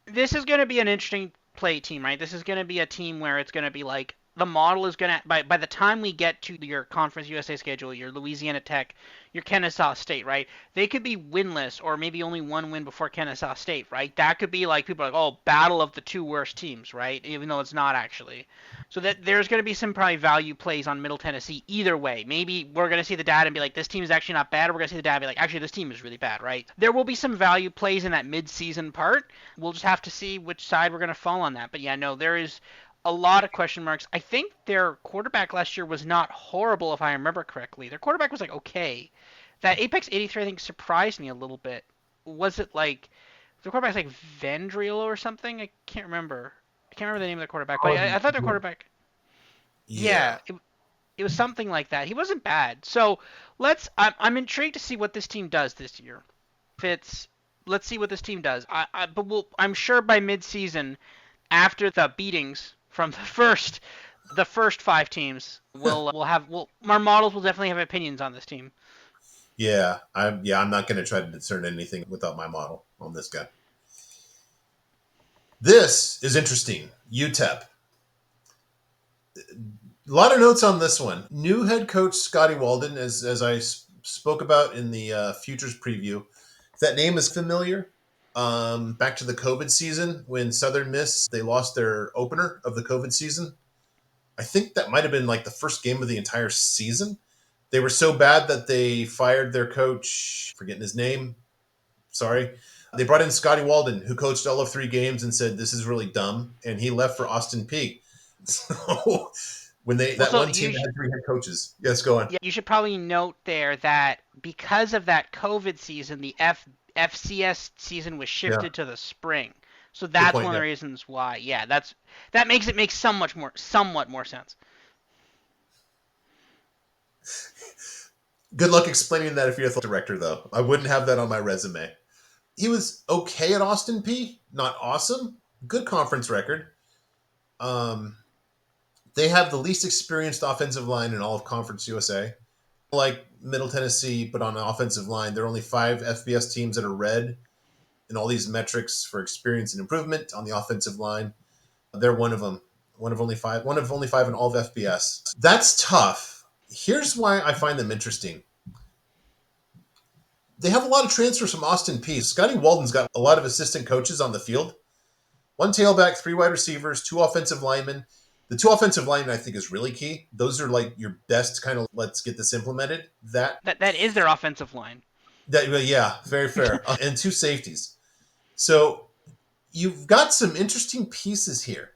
This is going to be an interesting play team, right? This is going to be a team where it's going to be like the model is going to by the time we get to your Conference USA schedule, your Louisiana Tech, your Kennesaw State, right? They could be winless or maybe only 1 win before Kennesaw State, right? That could be like people are like, oh, battle of the 2 worst teams, right? Even though it's not actually. So that there's going to be some probably value plays on Middle Tennessee either way. Maybe we're going to see the data and be like, this team is actually not bad, or we're going to see the data and be like, actually, this team is really bad, right? There will be some value plays in that mid-season part. We'll just have to see which side we're going to fall on that. But yeah, no, there is a lot of question marks. I think their quarterback last year was not horrible, if I remember correctly. Their quarterback was like okay. That Apex 83, I think, surprised me a little bit. Was it like the quarterback's like Vendriel or something? I can't remember. I can't remember the name of the quarterback, but I thought their quarterback. Yeah. Yeah, it was something like that. He wasn't bad. So I'm intrigued to see what this team does this year. If it's let's see what this team does. I'm sure by mid-season, after the beatings from the first five teams, we'll our models will definitely have opinions on this team. I'm not going to try to discern anything without my model on this guy. This is interesting. UTEP. A lot of notes on this one. New head coach Scotty Walden, as I spoke about in the futures preview. That name is familiar. Back to the COVID season when Southern Miss they lost their opener of the COVID season. I think that might have been like the first game of the entire season. They were so bad that they fired their coach. Forgetting his name. Sorry. They brought in Scotty Walden, who coached all of 3 games and said this is really dumb, and he left for Austin Peay. So when they Well, that so one team that had 3 head coaches. Yes, go on. yeah, you should probably note there that because of that COVID season, the FCS season was Yeah, shifted to the spring. So good that's point. one of Yeah. the reasons why. Yeah, that makes it make somewhat more sense. Good luck explaining that if you're a director, though. I wouldn't have that on my resume. He was okay at Austin Peay, not awesome. Good conference record. Um, they have the least experienced offensive line in all of Conference USA. Like Middle Tennessee, but on the offensive line, there are only 5 FBS teams that are red in all these metrics for experience and improvement on the offensive line. They're one of them. One of only 5. One of only 5 in all of FBS. That's tough. Here's why I find them interesting. They have a lot of transfers from Austin Peay. Scotty Walden's got a lot of assistant coaches on the field. 1 tailback, 3 wide receivers, 2 offensive linemen. The 2 offensive linemen I think is really key. Those are like your best kind of let's get this implemented. That is their offensive line. Yeah, very fair. And 2 safeties. So you've got some interesting pieces here.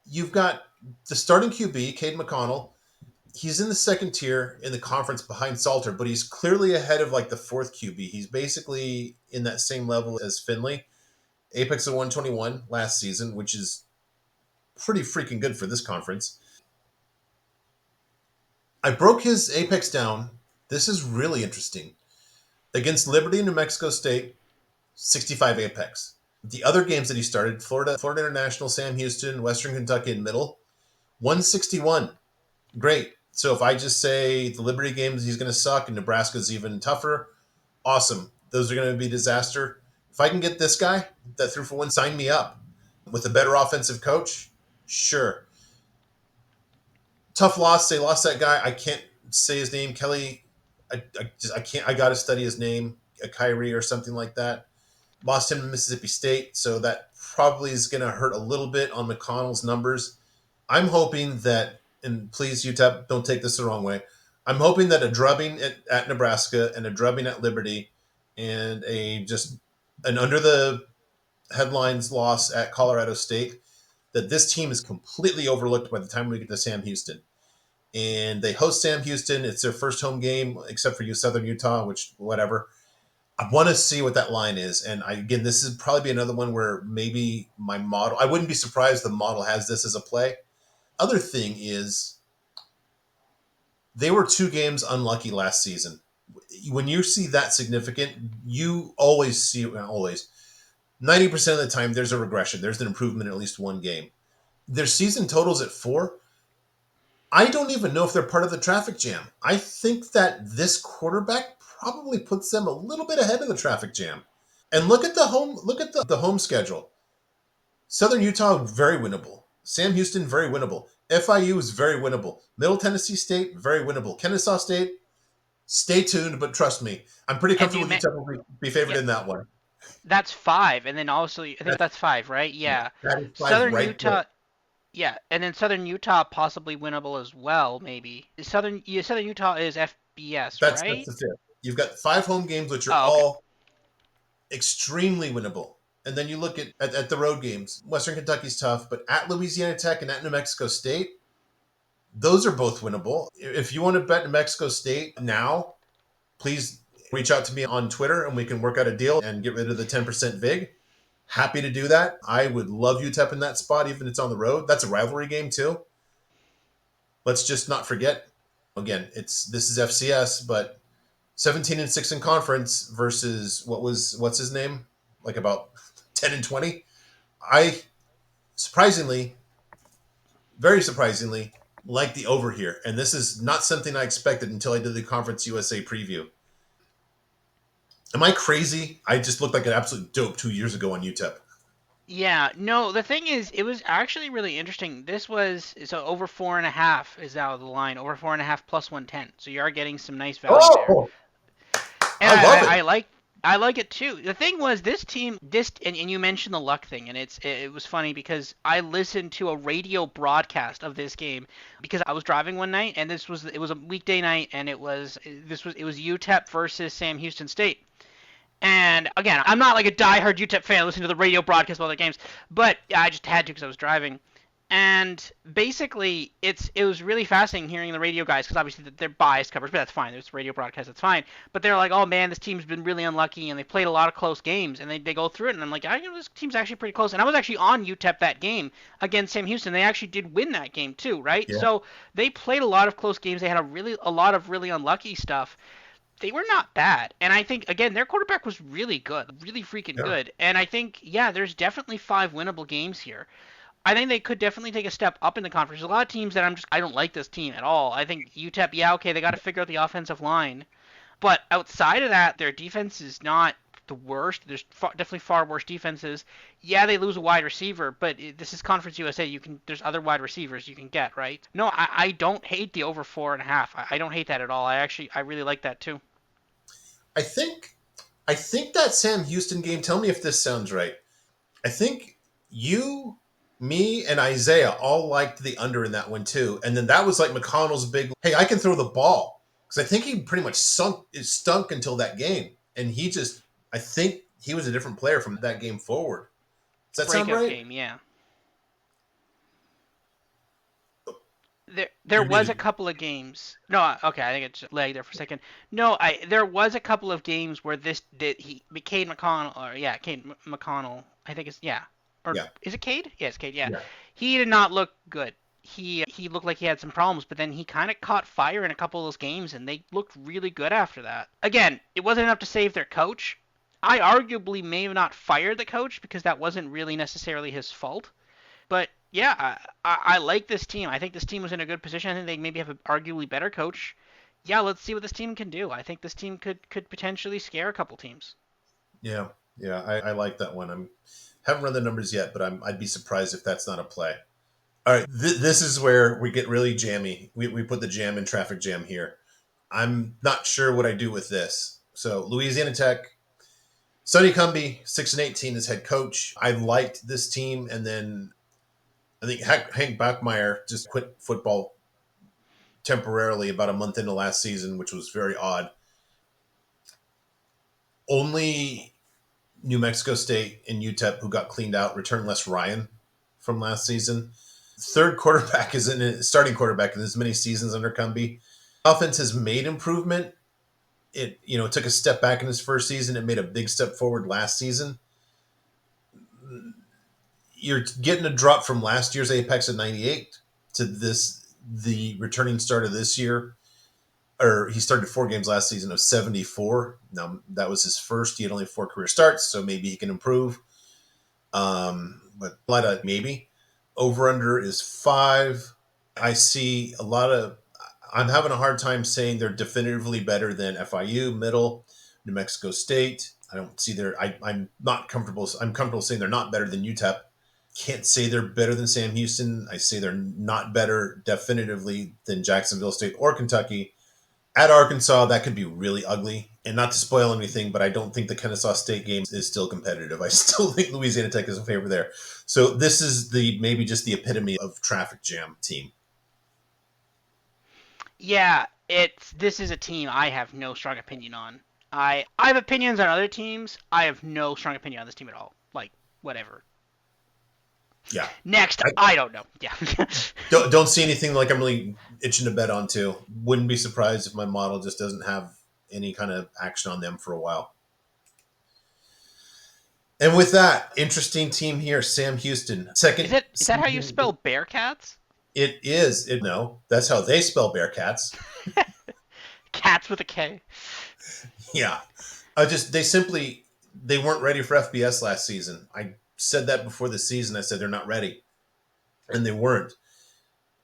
You've got the starting QB, Cade McConnell. He's in the second tier in the conference behind Salter, but he's clearly ahead of like the fourth QB. He's basically in that same level as Finley. Apex of 121 last season, which is pretty freaking good for this conference. I broke his Apex down. This is really interesting. Against Liberty and New Mexico State, 65 Apex. The other games that he started, Florida International, Sam Houston, Western Kentucky, and Middle, 161. Great. So if I just say the Liberty games, he's going to suck, and Nebraska's even tougher, awesome. Those are going to be disaster. If I can get this guy that threw for one, sign me up. With a better offensive coach, sure. Tough loss. They lost that guy. I can't say his name. Kelly. I can't. I got to study his name. A Kyrie or something like that. Lost him to Mississippi State, so that probably is going to hurt a little bit on McConnell's numbers. I'm hoping that, and please, UTEP, don't take this the wrong way. I'm hoping that a drubbing at Nebraska and a drubbing at Liberty and an under the headlines loss at Colorado State, that this team is completely overlooked by the time we get to Sam Houston. And they host Sam Houston. It's their first home game, except for Southern Utah, which, whatever. I want to see what that line is. And again, this is probably be another one where maybe my model, I wouldn't be surprised the model has this as a play. Other thing is, they were 2 games unlucky last season. When you see that significant, you always see, always, 90% of the time, there's a regression. There's an improvement in at least one game. Their season totals at 4. I don't even know if they're part of the traffic jam. I think that this quarterback probably puts them a little bit ahead of the traffic jam. And look at the home schedule. Southern Utah, very winnable. Sam Houston, very winnable. FIU is very winnable. Middle Tennessee State, very winnable. Kennesaw State, stay tuned, but trust me, I'm pretty And comfortable with Utah will be favored Yep, in that one. that's five, and then also I think That, that's five, right? Yeah. that is 5 Southern right there. Utah, yeah, and then Southern Utah possibly winnable as well, maybe. Southern Utah is FBS, That's right? the fifth. You've got 5 home games, which are Oh, okay. all extremely winnable. And then you look at the road games. Western Kentucky's tough, but at Louisiana Tech and at New Mexico State, those are both winnable. If you want to bet New Mexico State now, please reach out to me on Twitter and we can work out a deal and get rid of the 10% VIG. Happy to do that. I would love UTEP in that spot, even if it's on the road. That's a rivalry game too. Let's just not forget. Again, this is FCS, but 17-6 in conference versus what's his name? Like about 10-20. I surprisingly, very surprisingly, like the over here. And this is not something I expected until I did the Conference USA preview. Am I crazy? I just looked like an absolute dope 2 years ago on UTEP. Yeah, no, the thing is, it was actually really interesting. This was so over 4.5 is now the line, over 4.5 plus 110. So you are getting some nice value there. Oh, And I love it. I like it too. The thing was this team this and you mentioned the luck thing, and it was funny because I listened to a radio broadcast of this game because I was driving one night, and it was a weekday night, and it was UTEP versus Sam Houston State. And again, I'm not like a diehard UTEP fan listening to the radio broadcast of other games, but I just had to because I was driving. And basically, it was really fascinating hearing the radio guys because obviously they're biased coverage, but that's fine. There's radio broadcast, that's fine. But they're like, oh man, this team's been really unlucky and they played a lot of close games, and they go through it, and I'm like, I know this team's actually pretty close. And I was actually on UTEP that game against Sam Houston. They actually did win that game too, right? Yeah. So they played a lot of close games. They had a lot of really unlucky stuff. They were not bad. And I think, again, their quarterback was really good, really freaking Yeah. good. And I think, yeah, there's definitely 5 winnable games here. I think they could definitely take a step up in the conference. There's a lot of teams that I don't like this team at all. I think UTEP, yeah, okay, they got to figure out the offensive line. But outside of that, their defense is not the worst. There's definitely far worse defenses. Yeah, they lose a wide receiver, but this is Conference USA. There's other wide receivers you can get, right? No, I don't hate the over 4.5. I don't hate that at all. I really like that too. I think I think that Sam Houston game, tell me if this sounds right. I think you, me, and Isaiah all liked the under in that one too. And then that was like McConnell's big, hey, I can throw the ball. Because I think he pretty much stunk until that game. And I think he was a different player from that game forward. Does that sound Breakout right? game, yeah. There You're was a muted. couple of games. No, okay, I think it's lagged there for a second. No, I there was a couple of games where this did he Cade McConnell or yeah, McConnell. I think it's yeah. Or Yeah. is it Cade? Yeah, it's Cade, yeah. Yeah. He did not look good. He looked like he had some problems, but then he kind of caught fire in a couple of those games and they looked really good after that. Again, it wasn't enough to save their coach. I arguably may have not fired the coach because that wasn't really necessarily his fault. But yeah, I like this team. I think this team was in a good position. I think they maybe have an arguably better coach. Yeah, let's see what this team can do. I think this team could potentially scare a couple teams. Yeah. Yeah. I like that one. Haven't run the numbers yet, but I'd be surprised if that's not a play. All right. This is where we get really jammy. We put the jam in traffic jam here. I'm not sure what I do with this. So Louisiana Tech, Sonny Cumby, 6-18 as head coach. I liked this team, and then I think Hank Bachmeier just quit football temporarily about a month into last season, which was very odd. Only New Mexico State and UTEP, who got cleaned out, returned Les Ryan from last season. Third quarterback is in a starting quarterback in as many seasons under Cumby. Offense has made improvement. It took a step back in his first season. It made a big step forward last season. You're getting a drop from last year's apex at 98 to the returning start of this year. Or he started 4 games last season of 74. Now that was his first. He had only 4 career starts, so maybe he can improve. But a lot of maybe. Over under is 5. I see a lot of. I'm having a hard time saying they're definitively better than FIU, Middle, New Mexico State. I don't see their. I'm not comfortable. I'm comfortable saying they're not better than UTEP. Can't say they're better than Sam Houston. I say they're not better definitively than Jacksonville State or Kentucky. At Arkansas, that could be really ugly. And not to spoil anything, but I don't think the Kennesaw State game is still competitive. I still think Louisiana Tech is a favorite there. So this is maybe just the epitome of traffic jam team. Yeah, this is a team I have no strong opinion on. I have opinions on other teams. I have no strong opinion on this team at all. Like whatever. Yeah. Next, I I don't know. Yeah. don't see anything like I'm really itching to bet on too. Wouldn't be surprised if my model just doesn't have any kind of action on them for a while. And with that, interesting team here, Sam Houston. Is Second that how you season. spell Bearcats? It is. No, that's how they spell Bearcats. Cats with a K. Yeah. They weren't ready for FBS last season. I said that before the season. I said they're not ready. And they weren't.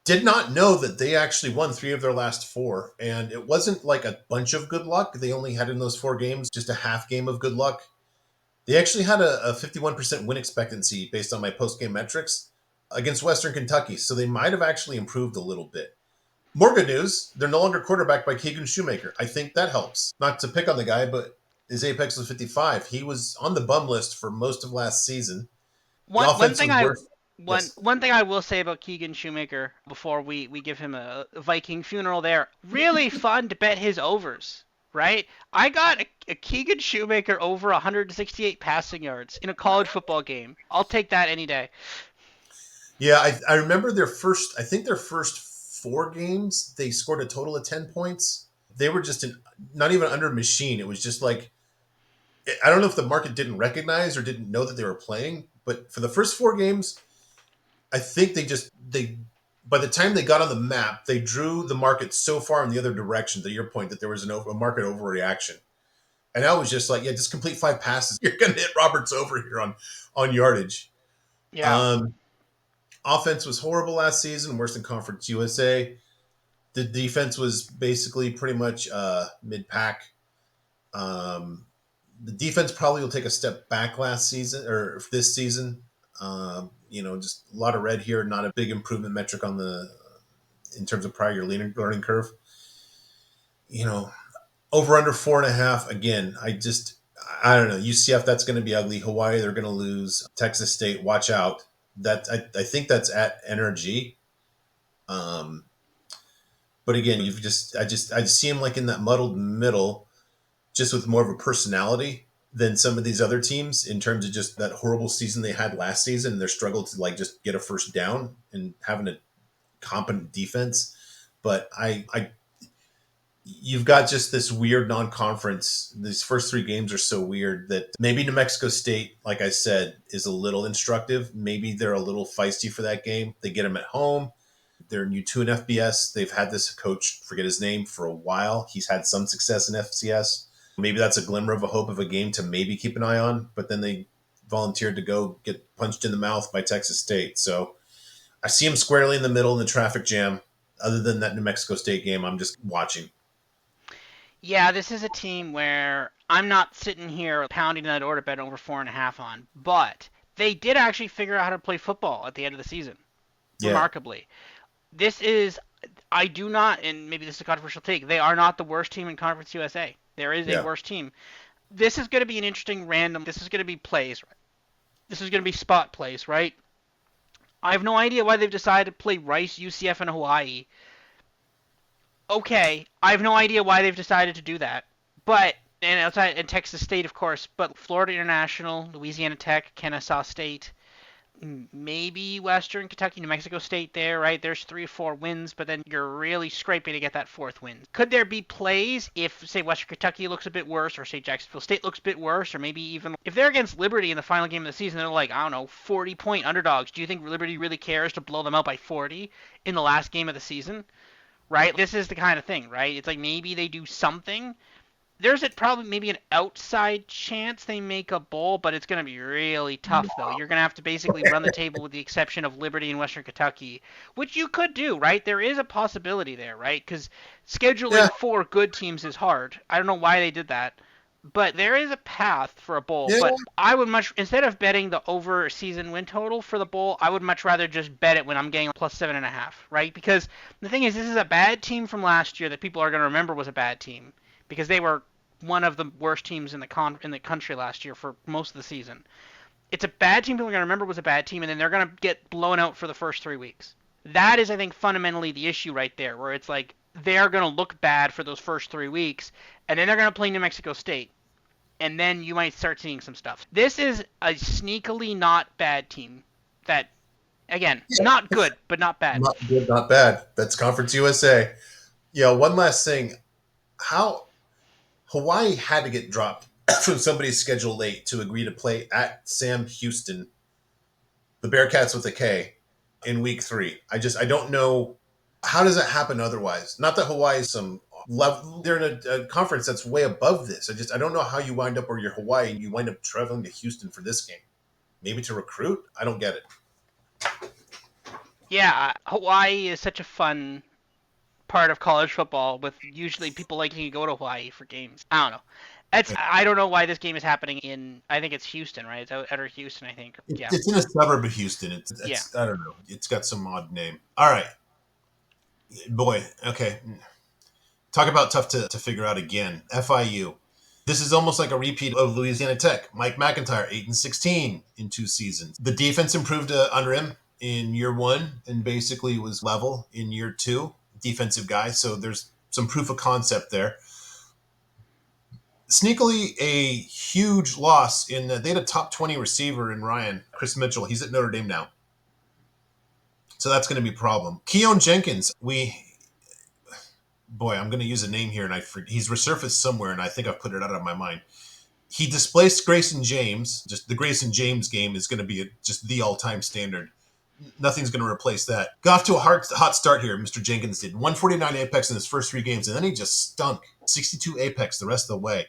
Did not know that they actually won 3 of their last 4. And it wasn't like a bunch of good luck. They only had in those 4 games just a half game of good luck. They actually had a 51% win expectancy based on my post game metrics against Western Kentucky. So they might have actually improved a little bit. More good news, they're no longer quarterbacked by Keegan Shoemaker. I think that helps. Not to pick on the guy, but his apex was 55. He was on the bum list for most of last season. The One offense thing was I worse. one Yes. one thing I will say about Keegan Shoemaker before we give him a Viking funeral there, really fun to bet his overs, right? I got a Keegan Shoemaker over 168 passing yards in a college football game. I'll take that any day. Yeah, I remember I think their first 4 games, they scored a total of 10 points. They were just not even under machine. It was just like, I don't know if the market didn't recognize or didn't know that they were playing, but for the first 4 games, I think by the time they got on the map, they drew the market so far in the other direction, to your point, that there was a market overreaction. And I was just like, yeah, just complete 5 passes. You're going to hit Roberts over here on yardage. Yeah. Um, Offense was horrible last season, worse than Conference USA. The defense was basically pretty much mid pack. Um, the defense probably will take a step back last season or this season. Just a lot of red here, not a big improvement metric on the in terms of prior year learning curve. You know, over under 4.5. Again, I don't know. UCF, that's going to be ugly. Hawaii, they're going to lose. Texas State, watch out. I think that's at NRG. Um, but again, I just see him like in that muddled middle, just with more of a personality than some of these other teams in terms of just that horrible season they had last season and their struggle to like just get a first down and having a competent defense. But you've got just this weird non-conference. These first 3 games are so weird that maybe New Mexico State, like I said, is a little instructive. Maybe they're a little feisty for that game. They get them at home. They're new to an FBS. They've had this coach, forget his name, for a while. He's had some success in FCS. Maybe that's a glimmer of a hope of a game to maybe keep an eye on. But then they volunteered to go get punched in the mouth by Texas State. So I see him squarely in the middle in the traffic jam. Other than that New Mexico State game, I'm just watching. Yeah, this is a team where I'm not sitting here pounding that order bet over 4.5 on, but they did actually figure out how to play football at the end of the season, Yeah, remarkably. This is, I do not, and maybe this is a controversial take, they are not the worst team in Conference USA. There is a yeah. worse team. This is going to be an interesting random, this is going to be plays, right? This is going to be spot plays, right? I have no idea why they've decided to play Rice, UCF, and Hawaii. Okay, I have no idea why they've decided to do that. But and outside and Texas State, of course, but Florida International, Louisiana Tech, Kennesaw State, maybe Western Kentucky, New Mexico State there, right? There's 3 or 4 wins, but then you're really scraping to get that fourth win. Could there be plays if, say, Western Kentucky looks a bit worse, or say Jacksonville State looks a bit worse, or maybe even if they're against Liberty in the final game of the season, they're like, I don't know, 40-point underdogs. Do you think Liberty really cares to blow them out by 40 in the last game of the season? Right? This is the kind of thing, right? It's like maybe they do something. There's probably maybe an outside chance they make a bowl, but it's going to be really tough, though. You're going to have to basically run the table with the exception of Liberty and Western Kentucky, which you could do, right? There is a possibility there, right? Because Yeah, scheduling 4 good teams is hard. I don't know why they did that, but there is a path for a bowl. yeah, But I would much, instead of betting the over season win total for the bowl, I would much rather just bet it when I'm getting plus 7.5, right? Because the thing is, this is a bad team from last year that people are going to remember was a bad team because they were one of the worst teams in the country last year for most of the season. It's a bad team people are going to remember was a bad team, and then they're going to get blown out for the first 3 weeks. That is, I think, fundamentally the issue right there, where it's like they're going to look bad for those first 3 weeks, and then they're going to play New Mexico State. and then you might start seeing some stuff. This is a sneakily not bad team that, again, not good, but not bad. Not good, not bad. That's Conference USA. Yeah, one last thing. How Hawaii had to get dropped from somebody's schedule late to agree to play at Sam Houston, the Bearcats with a K, in week 3. I don't know how does that happen otherwise. Not that Hawaii is some level. They're in a conference that's way above this. I don't know how you wind up where you're Hawaii and you wind up traveling to Houston for this game. Maybe to recruit. I don't get it. Yeah, Hawaii is such a fun part of college football with usually people liking to go to Hawaii for games. I don't know. I don't know why this game is happening in, I think it's Houston, right? It's out of Houston, I think. Yeah. It's in a suburb of Houston. Yeah. It's I don't know. It's got some odd name. All right, boy. Okay, talk about tough to figure out again. FIU. This is almost like a repeat of Louisiana Tech. Mike McIntyre, 8-16 in 2 seasons. The defense improved under him in year 1 and basically was level in year 2. Defensive guy, so there's some proof of concept there. Sneakily, a huge loss in they had a top 20 receiver in Ryan, Chris Mitchell. He's at Notre Dame now. So that's going to be a problem. Keon Jenkins, I'm going to use a name here, and he's resurfaced somewhere, and I think I've put it out of my mind. He displaced Grayson James. Just the Grayson James game is going to be just the all-time standard. Nothing's going to replace that. Got off to a hot start here, Mr. Jenkins did. 149 apex in his first 3 games, and then he just stunk. 62 apex the rest of the way.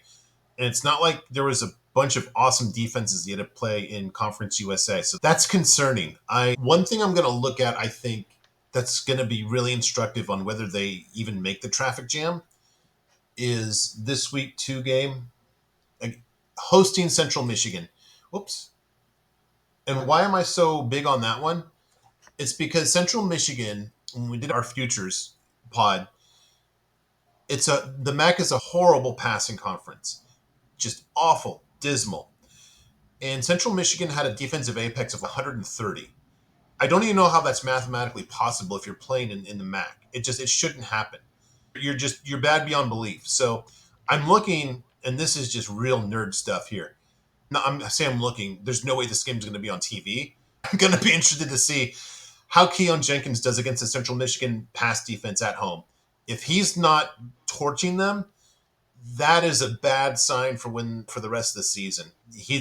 And it's not like there was a bunch of awesome defenses he had to play in Conference USA. So that's concerning. One thing I'm going to look at, I think, that's going to be really instructive on whether they even make the traffic jam is this week 2 game hosting Central Michigan. Whoops. And why am I so big on that one? It's because Central Michigan, when we did our futures pod, the MAC is a horrible passing conference. Just awful, dismal. And Central Michigan had a defensive apex of 130. I don't even know how that's mathematically possible if you're playing in the MAC. It shouldn't happen. You're bad beyond belief. So I'm looking, and this is just real nerd stuff here. No, I'm looking. There's no way this game's going to be on TV. I'm going to be interested to see how Keon Jenkins does against the Central Michigan pass defense at home. If he's not torching them, that is a bad sign for the rest of the season.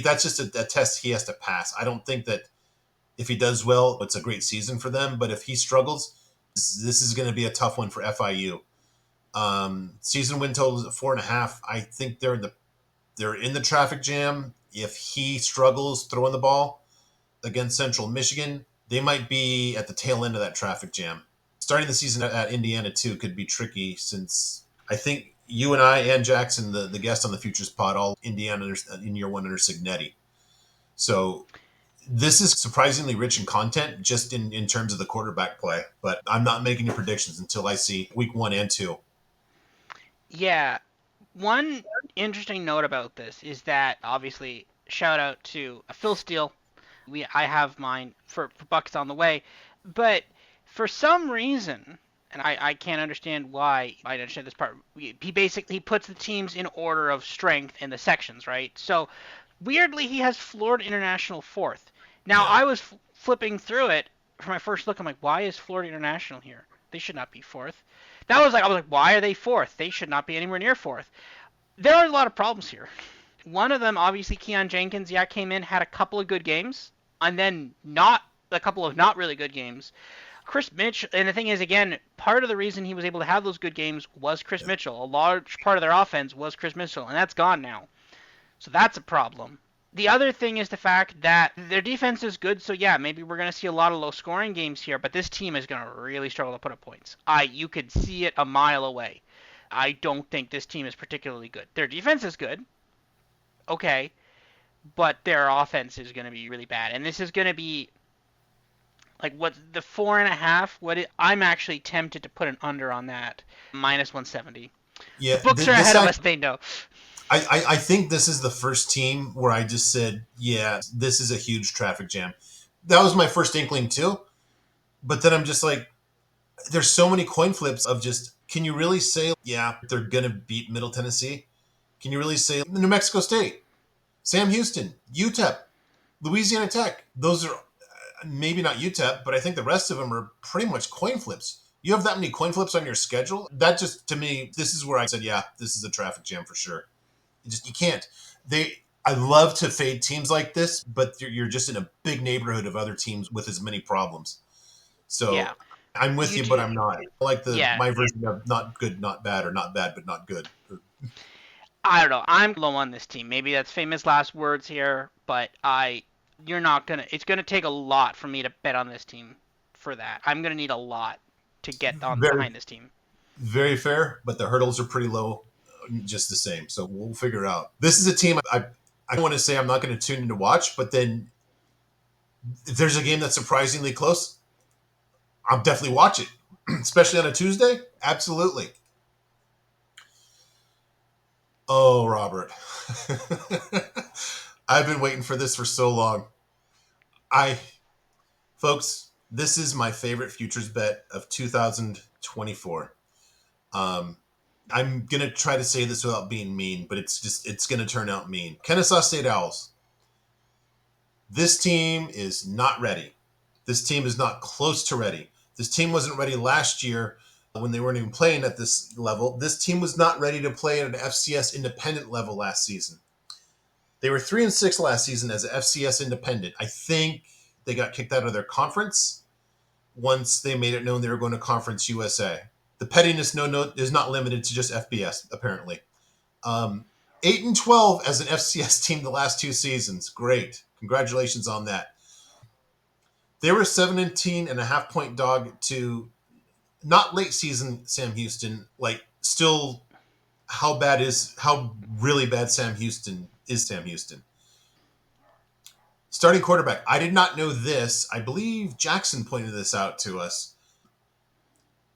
That's just a test he has to pass. I don't think that if he does well, it's a great season for them. But if he struggles, this is going to be a tough one for FIU. Season win total is at 4.5. I think they're in the traffic jam. If he struggles throwing the ball against Central Michigan, they might be at the tail end of that traffic jam. Starting the season at Indiana too could be tricky, since I think you and I and Jackson, the guest on the Futures Pod, all Indiana in year 1 under Signetti. So this is surprisingly rich in content just in terms of the quarterback play. But I'm not making any predictions until I see week 1 and 2. Yeah. One interesting note about this is that, obviously, shout out to Phil Steele. I have mine for Bucks on the way. But for some reason, and I can't understand why, I understand this part, he basically puts the teams in order of strength in the sections, right? So weirdly, he has Florida International 4th. Now, Yeah. I was flipping through it for my first look. I'm like, why is Florida International here? They should not be 4th. I was like, why are they 4th? They should not be anywhere near 4th. There are a lot of problems here. One of them, obviously, Keon Jenkins, came in, had a couple of good games, and then not a couple of not really good games. Chris Mitchell, and the thing is, again, part of the reason he was able to have those good games was Chris Mitchell. A large part of their offense was Chris Mitchell, and that's gone now. So that's a problem. The other thing is the fact that their defense is good, so yeah, maybe we're going to see a lot of low-scoring games here, but this team is going to really struggle to put up points. You could see it a mile away. I don't think this team is particularly good. Their defense is good, okay, but their offense is going to be really bad, and this is going to be like what the 4.5. I'm actually tempted to put an under on that, -170. The Yeah, books are ahead of us. They know. I think this is the first team where I just said, yeah, this is a huge traffic jam. That was my first inkling too. But then I'm just like, there's so many coin flips of just, can you really say, yeah, they're going to beat Middle Tennessee? Can you really say New Mexico State, Sam Houston, UTEP, Louisiana Tech? Those are maybe not UTEP, but I think the rest of them are pretty much coin flips. You have that many coin flips on your schedule. That just, to me, this is where I said, yeah, this is a traffic jam for sure. You can't. I love to fade teams like this, but you're just in a big neighborhood of other teams with as many problems. Yeah. So I'm with You you, but two. I'm not. I like Yeah. my version of not good, not bad, or not bad but not good. I don't know. I'm low on this team. Maybe that's famous last words here, but you're not gonna. It's gonna take a lot for me to bet on this team for that. I'm gonna need a lot to get on Very, behind this team. very fair, but the hurdles are pretty low, just the same. So we'll figure it out. This is a team I want to say I'm not going to tune in to watch, but then if there's a game that's surprisingly close, I'll definitely watch it, especially on a Tuesday. Absolutely. Oh, Robert. I've been waiting for this for so long. I, folks, this is my favorite futures bet of 2024. Um, I'm gonna try to say this without being mean, but it's gonna turn out mean. Kennesaw State Owls. This team is not ready. This team is not close to ready. This team wasn't ready last year when they weren't even playing at this level. This team was not ready to play at an FCS independent level last season. They were 3-6 last season as an FCS independent. I think they got kicked out of their conference once they made it known they were going to Conference USA. The pettiness no is not limited to just FBS, apparently. 8-12 as an FCS team the last two seasons. Great. Congratulations on that. They were 17 and a half point dog to not late season Sam Houston, like still how really bad Sam Houston. Starting quarterback. I did not know this. I believe Jackson pointed this out to us.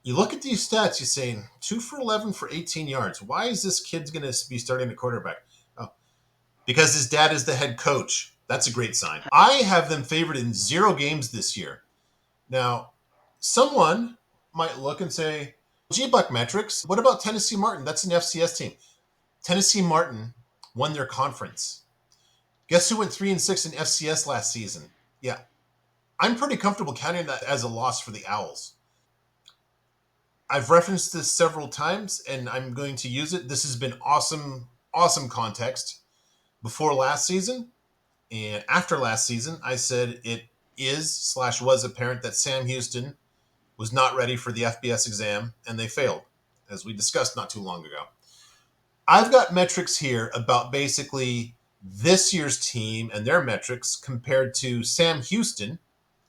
You look at these stats, you're saying 2 for 11 for 18 yards. Why is this kid going to be starting the quarterback? Oh, because his dad is the head coach. That's a great sign. I have them favored in 0 games this year. Now, someone might look and say, gee, Buckmetrics, what about Tennessee Martin? That's an FCS team. Tennessee Martin won their conference. Guess who went 3-6 in FCS last season? Yeah, I'm pretty comfortable counting that as a loss for the Owls. I've referenced this several times, and I'm going to use it. This has been awesome, awesome context. Before last season and after last season, I said it is/was apparent that Sam Houston was not ready for the FBS exam, and they failed, as we discussed not too long ago. I've got metrics here about basically this year's team and their metrics compared to Sam Houston,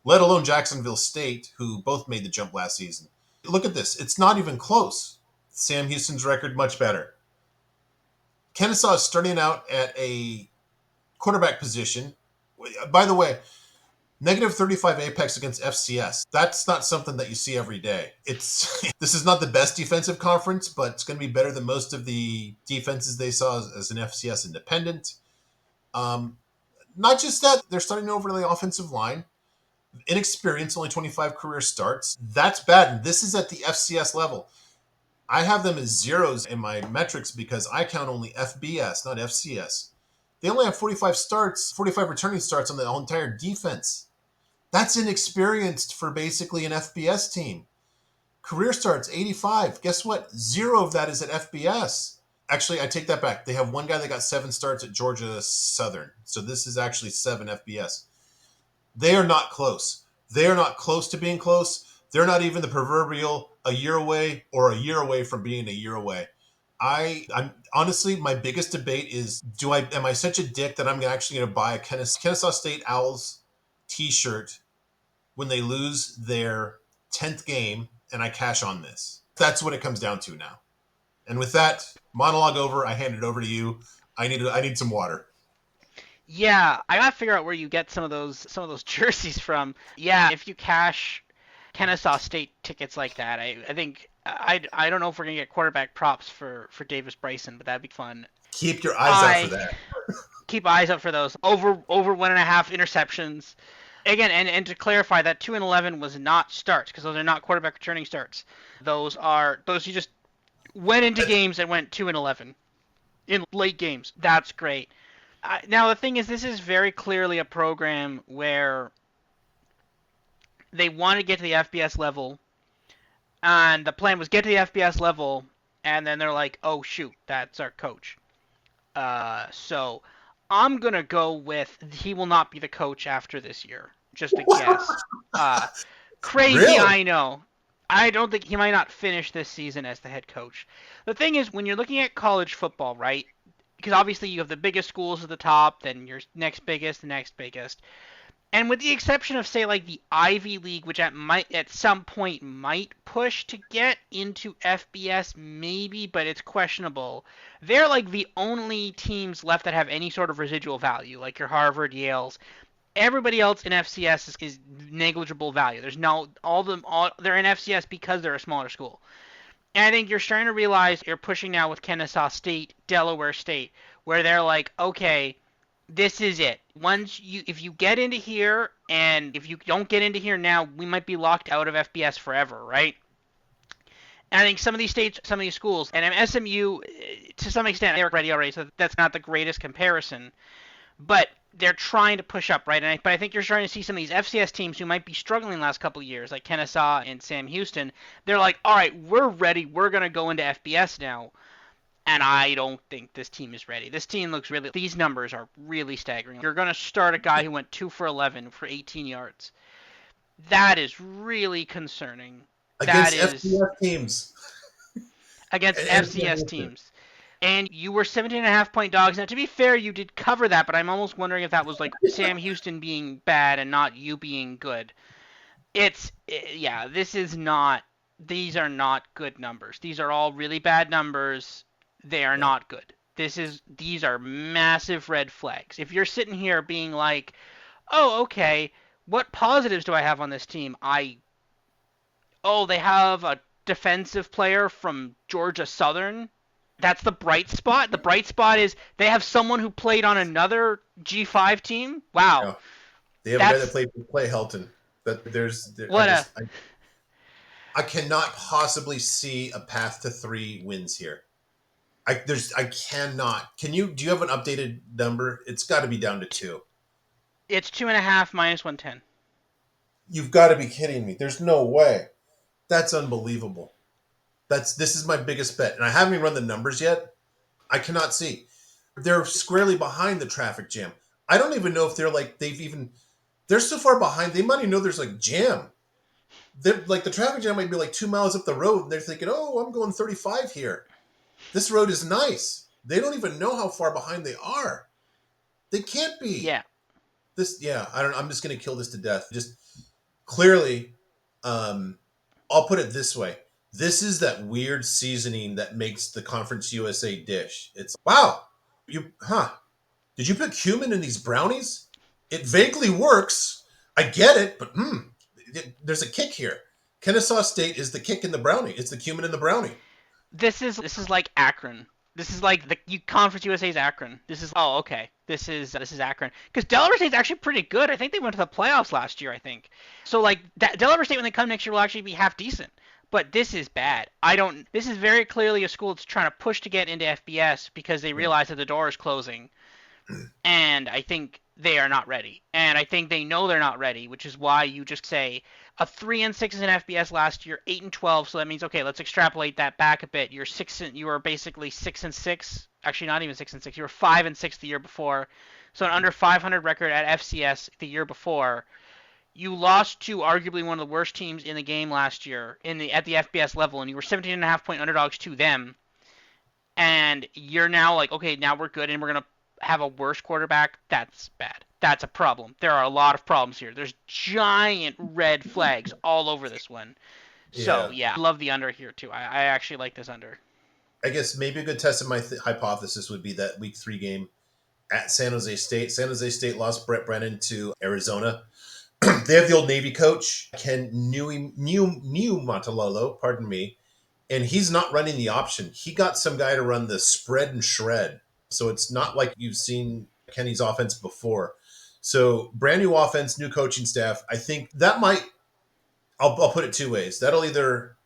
let alone Jacksonville State, who both made the jump last season. Look at this. It's not even close. Sam Houston's record, much better. Kennesaw is starting out at a quarterback position. By the way, negative 35 apex against FCS. That's not something that you see every day. This is not the best defensive conference, but it's going to be better than most of the defenses they saw as an FCS independent. Not just that, they're starting over the offensive line. Inexperience, only 25 career starts. That's bad. And this is at the FCS level. I have them as zeros in my metrics because I count only FBS, not FCS. They only have 45 starts, 45 returning starts on the entire defense. That's inexperienced for basically an FBS team. Career starts, 85. Guess what? 0 of that is at FBS. Actually, I take that back. They have one guy that got 7 starts at Georgia Southern. So this is actually 7 FBS. They are not close. They are not close to being close. They're not even the proverbial a year away or a year away from being a year away. I'm honestly, my biggest debate is am I such a dick that I'm actually going to buy a Kennesaw State Owls t-shirt when they lose their 10th game and I cash on this? That's what it comes down to now. And with that monologue over, I hand it over to you. I need some water. Yeah, I gotta figure out where you get some of those jerseys from. Yeah, if you cash Kennesaw State tickets like that, I think I don't know if we're gonna get quarterback props for Davis Bryson, but that'd be fun. Keep your eyes out for I that. keep eyes out for those over 1.5 interceptions. Again, and to clarify, that 2-11 was not starts because those are not quarterback returning starts. Those you just went into games and went 2-11. in late games. That's great. Now the thing is, this is very clearly a program where they want to get to the FBS level, and the plan was get to the FBS level, and then they're like, oh shoot, that's our coach. So I'm gonna go with he will not be the coach after this year. Just a guess. Uh, Crazy, Really? I know. I don't think he might not finish this season as the head coach. The thing is, when you're looking at college football, right? Because obviously you have the biggest schools at the top, then your next biggest, the next biggest. And with the exception of say like the Ivy League, which at some point might push to get into FBS maybe, but it's questionable. They're like the only teams left that have any sort of residual value, like your Harvard, Yales. Everybody else in FCS is negligible value. There's no all they're in FCS because they're a smaller school. And I think you're starting to realize you're pushing now with Kennesaw State, Delaware State, where they're like, okay, this is it. Once you if you get into here and if you don't get into here now, we might be locked out of FBS forever, right? And I think some of these states, some of these schools, and SMU to some extent they're ready already, so that's not the greatest comparison. But they're trying to push up, right? But I think you're starting to see some of these FCS teams who might be struggling the last couple of years, like Kennesaw and Sam Houston. They're like, all right, we're ready. We're gonna go into FBS now. And I don't think this team is ready. This team looks really. These numbers are really staggering. You're going to start a guy who went 2 for 11 for 18 yards. That is really concerning. That Against is FBS teams. against And FCS teams. And you were 17.5 point dogs. Now, to be fair, you did cover that, but I'm almost wondering if that was like Sam Houston being bad and not you being good. Yeah, this is not. These are not good numbers. These are all really bad numbers. They are yeah. not good. These are massive red flags. If you're sitting here being like, "Oh, okay, what positives do I have on this team?" They have a defensive player from Georgia Southern. That's the bright spot. The bright spot is they have someone who played on another G5 team. Wow. Yeah. They have a guy that That's played for Clay Helton. But I what a just I cannot possibly see a path to 3 wins here. I cannot. Do you have an updated number? It's got to be down to 2. it's 2.5 minus 110. You've got to be kidding me. There's no way. That's unbelievable. This is my biggest bet, and I haven't even run the numbers yet. I cannot see. They're squarely behind the traffic jam. I don't even know if they're so far behind. They might even know there's like jam. They're, like the traffic jam might be like 2 miles up the road, and they're thinking, "Oh, I'm going 35 here. This road is nice." They don't even know how far behind they are. They can't be. Yeah. Yeah. I don't. I'm just gonna kill this to death. Just clearly, um, I'll put it this way. This is that weird seasoning that makes the Conference USA dish. It's wow. Did you put cumin in these brownies? It vaguely works. I get it, but there's a kick here. Kennesaw State is the kick in the brownie. It's the cumin in the brownie. This is like Akron. This is like the Conference USA's Akron. This is okay. This is Akron because Delaware State's actually pretty good. I think they went to the playoffs last year. I think so. Like that, Delaware State when they come next year will actually be half decent. But this is bad. I don't. This is very clearly a school that's trying to push to get into FBS because they Yeah. realize that the door is closing, and I think they are not ready. And I think they know they're not ready, which is why you just say a 3-6 in FBS last year, 8-12. So that means okay, let's extrapolate that back a bit. You were basically 6-6. Actually, not even 6-6. You were 5-6 the year before. So an under 500 record at FCS the year before. You lost to arguably one of the worst teams in the game last year at the FBS level, and you were 17.5 point underdogs to them. And you're now like, okay, now we're good, and we're gonna have a worse quarterback. That's bad. That's a problem. There are a lot of problems here. There's giant red flags all over this one. So Yeah. yeah, I love the under here too. I actually like this under. I guess maybe a good test of my hypothesis would be that week 3 game at San Jose State. San Jose State lost Brett Brennan to Arizona. They have the old Navy coach, Ken New Montalolo, pardon me, and he's not running the option. He got some guy to run the spread and shred. So it's not like you've seen Kenny's offense before. So brand new offense, new coaching staff. I think that might, I'll put it 2 ways. That'll either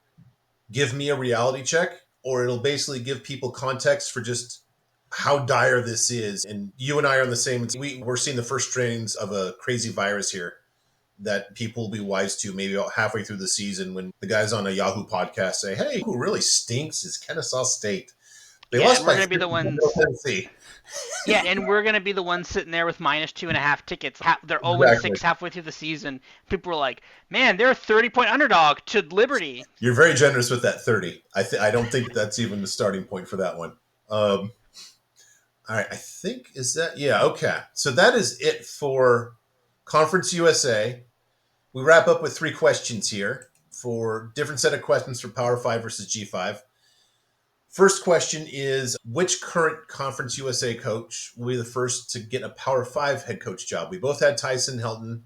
give me a reality check or it'll basically give people context for just how dire this is. And you and I are on the same. We're seeing the first strains of a crazy virus here that people will be wise to maybe about halfway through the season when the guys on a Yahoo podcast say, "Hey, who really stinks is Kennesaw State. They Yeah, and lost we're by gonna be 50 the to Middle ones. Tennessee." Yeah, and we're gonna be the ones sitting there with -2.5 tickets. They're 0-6 Exactly. halfway through the season. People were like, "Man, they're a 30-point underdog to Liberty." You're very generous with that 30. I don't think that's even the starting point for that one. Um, all right, I think is that yeah okay. So that is it for Conference USA. We wrap up with 3 questions here for different set of questions for Power 5 versus G5. First question is which current Conference USA coach will be the first to get a Power 5 head coach job? We both had Tyson Helton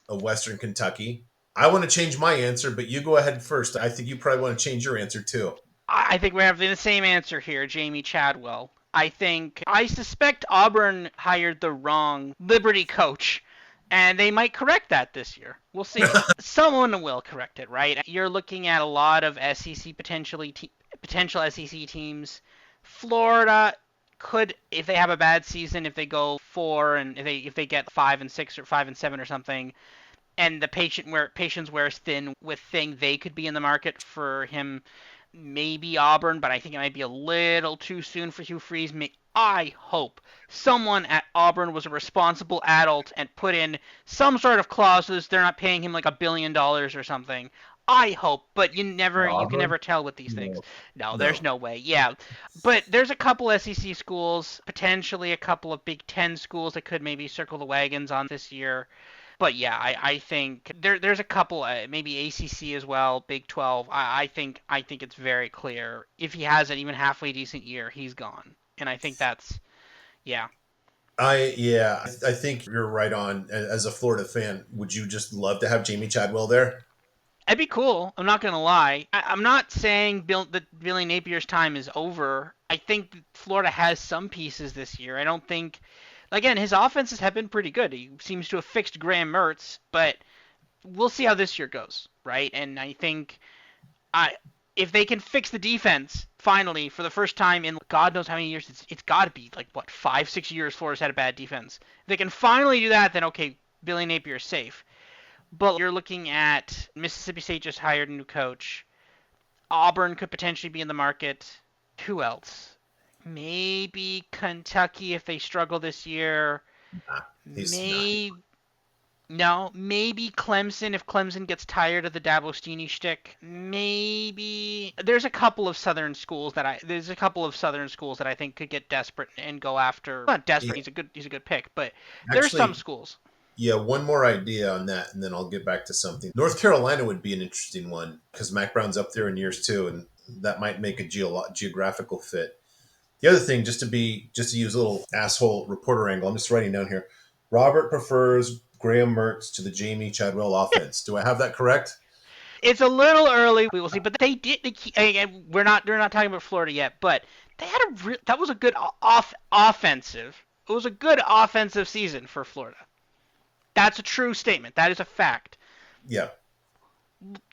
of Western Kentucky. I want to change my answer, but you go ahead first. I think you probably want to change your answer too. I think we're having the same answer here, Jamie Chadwell. I suspect Auburn hired the wrong Liberty coach, and they might correct that this year. We'll see. Someone will correct it, right? You're looking at a lot of SEC potential SEC teams. Florida could, if they have a bad season, if they go 4 and if they get 5-6 or 5-7 or something, and the patience wears thin with thing they could be in the market for him. Maybe Auburn, but I think it might be a little too soon for Hugh Freeze. I hope someone at Auburn was a responsible adult and put in some sort of clauses. They're not paying him like $1 billion or something. I hope, but you can Auburn? never tell with these things. No. No, there's No. no way. Yeah, but there's a couple SEC schools, potentially a couple of Big Ten schools that could maybe circle the wagons on this year. But yeah, I think there's a couple, maybe ACC as well, Big 12. I think it's very clear if he has an even halfway decent year, he's gone, and I think that's yeah. I think you're right on. As a Florida fan, would you just love to have Jamie Chadwell there? It'd be cool. I'm not gonna lie. I'm not saying that Billy Napier's time is over. I think that Florida has some pieces this year. I don't think, again, his offenses have been pretty good. He seems to have fixed Graham Mertz, but we'll see how this year goes, right? And I think I if they can fix the defense finally for the first time in God knows how many years, it's got to be like what 5-6 years Florida's had a bad defense. If they can finally do that, then okay, Billy Napier's safe. But you're looking at Mississippi State just hired a new coach. Auburn could potentially be in the market. Who else? Maybe Kentucky if they struggle this year. Nah, he's not. Maybe No, maybe Clemson if Clemson gets tired of the Dabostini shtick. Maybe there's a couple of Southern schools that I think could get desperate and go after. Not desperate. Yeah, He's a good pick, but there's some actually, schools. yeah. One more idea on that, and then I'll get back to something. North Carolina would be an interesting one because Mac Brown's up there in years too, and that might make a geographical fit. The other thing, just to use a little asshole reporter angle, I'm just writing down here. Robert prefers Graham Mertz to the Jamie Chadwell offense. Do I have that correct? It's a little early. We will see, but they did. Again, we're not talking about Florida yet, but they had that was a good offensive. It was a good offensive season for Florida. That's a true statement. That is a fact. Yeah.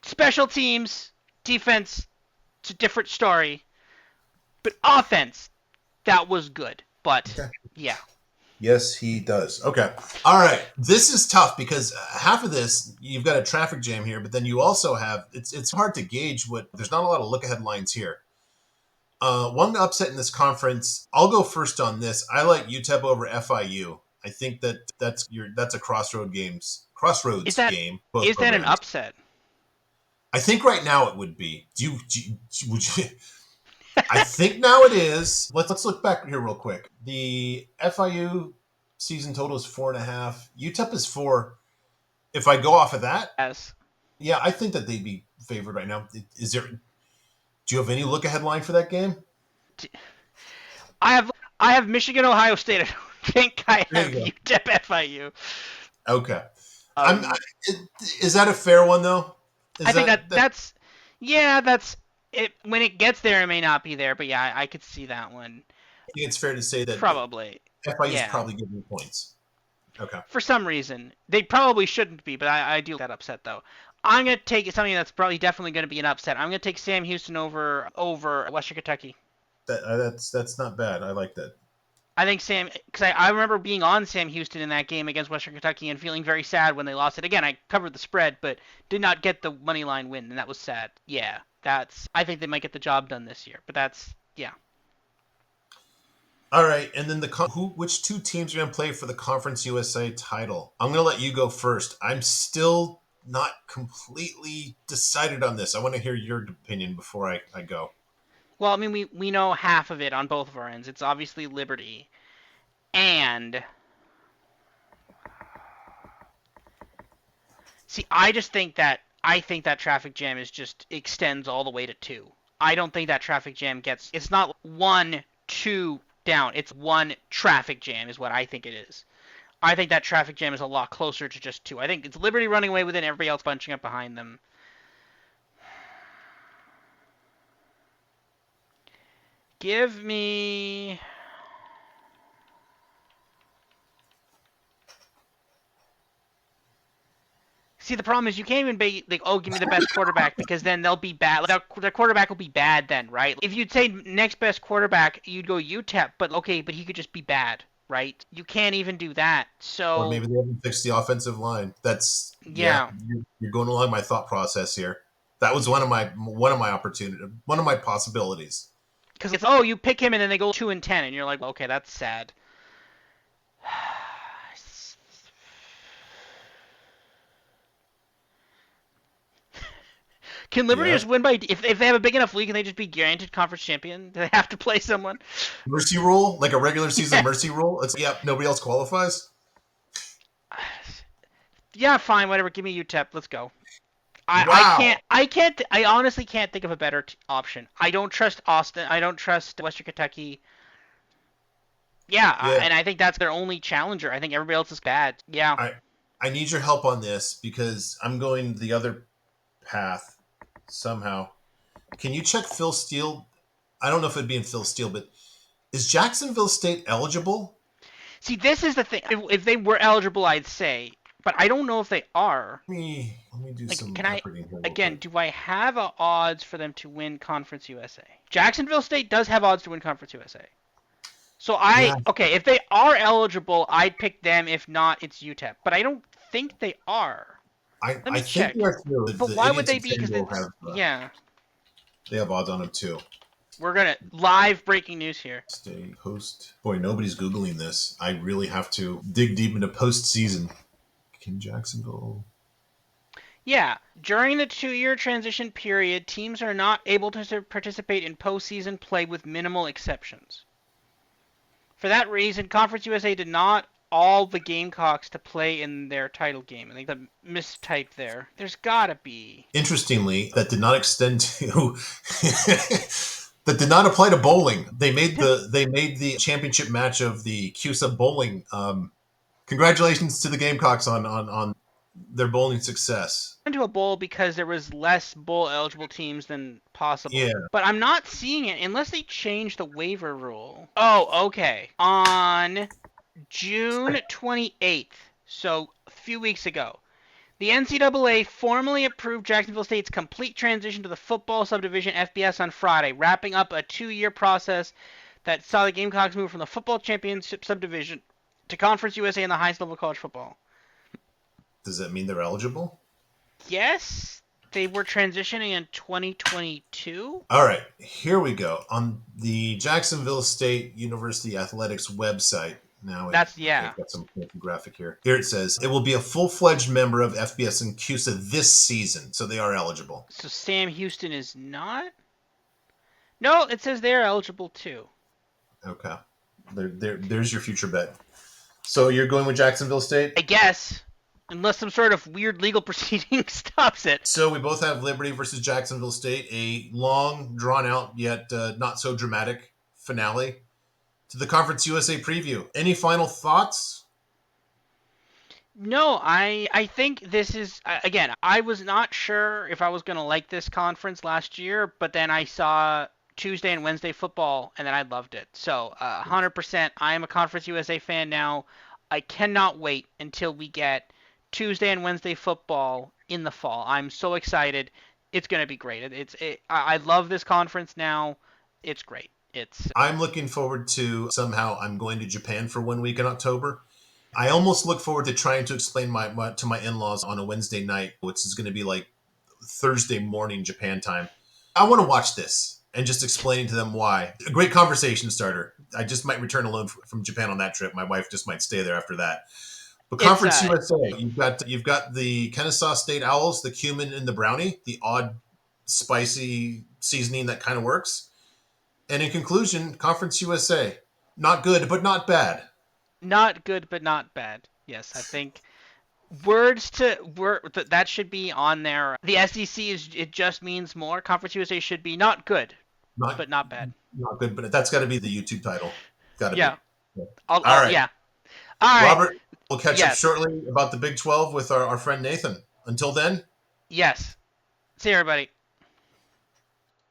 Special teams, defense, it's a different story. But offense, that was good. But Okay. yeah, Yes, he does. Okay. All right. This is tough because half of this you've got a traffic jam here, but then you also have it's hard to gauge what. There's not a lot of look ahead lines here. One upset in this conference. I'll go first on this. I like UTEP over FIU. I think that's a is crossroads that game. Both is that an programs. upset? I think right now it would be. Would you? I think now it is. Let's look back here real quick. The FIU season total is 4.5. UTEP is 4. If I go off of that, Yes. yeah, I think that they'd be favored right now. Is there? Do you have any look ahead line for that game? I have I have Michigan, Ohio State. I don't think I There have you go. UTEP FIU. Okay. I'm. Um, Is that a fair one though? I Is think that that? that's yeah, that's it. When it gets there, it may not be there, but yeah, I could see that one I think it's fair to say that probably. FIU is Yeah, probably giving you points. Okay. for some reason they probably shouldn't be, but I do like that upset though. I'm gonna take something that's probably definitely gonna be an upset. I'm gonna take Sam Houston over Western Kentucky. That's not bad. I like that. I think Sam, because I remember being on Sam Houston in that game against Western Kentucky and feeling very sad when they lost it. Again, I covered the spread, but did not get the money line win, and that was sad. Yeah, I think they might get the job done this year, but yeah. All right, and then which two teams are going to play for the Conference USA title? I'm going to let you go first. I'm still not completely decided on this. I want to hear your opinion before I go. Well, I mean, we know half of it on both of our ends. It's obviously Liberty, and see, I think that traffic jam is just extends all the way to two. I don't think that traffic jam gets. It's not 1-2 down. It's one traffic jam is what I think it is. I think that traffic jam is a lot closer to just two. I think it's Liberty running away with it and everybody else bunching up behind them. Give me. See, the problem is you can't even be like, oh, give me the best quarterback because then they'll be bad. Like, their quarterback will be bad then, right? If you'd say next best quarterback, you'd go UTEP, but okay, but he could just be bad, right? You can't even do that. Or So maybe they haven't fixed the offensive line. That's yeah. yeah, You're going along my thought process here. That was one of my opportunity, one of my possibilities. because it's, oh, you pick him and then they go 2-10, and you're like, okay, that's sad. Can Liberty Yeah, just win by if they have a big enough league, can they just be guaranteed conference champion? Do they have to play someone? mercy rule, like a regular season Yeah. mercy rule. It's nobody else qualifies. Yeah, fine, whatever. Give me UTEP. Let's go. Wow. I honestly can't think of a better option. I don't trust Austin. I don't trust Western Kentucky. Yeah, Yeah, and I think that's their only challenger. I think everybody else is bad. Yeah. I I need your help on this because I'm going the other path somehow. Can you check Phil Steele? I don't know if it'd be in Phil Steele, but is Jacksonville State eligible? See, this is the thing. If they were eligible, I'd say, but I don't know if they are. Let me do Like, some can I efforting here real again? quick. Do I have odds for them to win Conference USA? Jacksonville State does have odds to win Conference USA. So Yeah, okay, if they are eligible, I'd pick them. If not, it's UTEP. But I don't think they are. Let I me think check. they are too. But The why would idiots they at be? Because FanDuel it's have yeah. they have odds on them too. We're gonna live breaking news here. State host. Boy, nobody's googling this. I really have to dig deep into postseason. Can Jacksonville? Yeah, during the 2-year transition period, teams are not able to participate in postseason play with minimal exceptions. For that reason, Conference USA did not all the Gamecocks to play in their title game. I think the mistype there. There's gotta be. Interestingly, that did not extend to that did not apply to bowling. They made the championship match of the CUSA bowling. Congratulations to the Gamecocks on their bowling success. Into a bowl because there was less bowl eligible teams than possible. Yeah, But I'm not seeing it unless they change the waiver rule. Oh, okay. On June 28th, so a few weeks ago, the NCAA formally approved Jacksonville State's complete transition to the football subdivision FBS on Friday, wrapping up a 2-year process that saw the Gamecocks move from the football championship subdivision to Conference USA in the highest level of college football. does that mean they're eligible? Yes, they were transitioning in 2022. All right, here we go. On the Jacksonville State University Athletics website. That's Okay, yeah. got some graphic here. Here it says it will be a full-fledged member of FBS and CUSA this season, so they are eligible. So Sam Houston is not. No, it says they're eligible too. Okay, there's your future bet. So you're going with Jacksonville State? I guess, unless some sort of weird legal proceeding stops it. So we both have Liberty versus Jacksonville State, a long, drawn out, yet not so dramatic finale to the Conference USA preview. Any final thoughts? No, I think this is again. I was not sure if I was gonna like this conference last year, but then I saw Tuesday and Wednesday football, and then I loved it. So 100%, I am a Conference USA fan now. I cannot wait until we get Tuesday and Wednesday football in the fall. I'm so excited. It's gonna be great. I love this conference now. It's great. It's I'm looking forward to somehow I'm going to Japan for 1 week in October. I almost look forward to trying to explain to my in-laws on a Wednesday night, which is going to be like Thursday morning Japan time. I want to watch this and just explaining to them why. A great conversation starter. I just might return alone from Japan on that trip. My wife just might stay there after that. But it's Conference USA, you've got the Kennesaw State Owls, the cumin and the brownie, the odd spicy seasoning that kind of works. And in conclusion, Conference USA, not good but not bad. not good but not bad. Yes, I think words to word that should be on there. The SEC is it just means more. Conference USA should be not good Not but not bad. not good, but that's got to be the YouTube title. Got to Yeah. be. All right, Yeah. All right. Robert. We'll catch up Yes. shortly about the Big 12 with our friend Nathan. Until then, Yes. See you, everybody.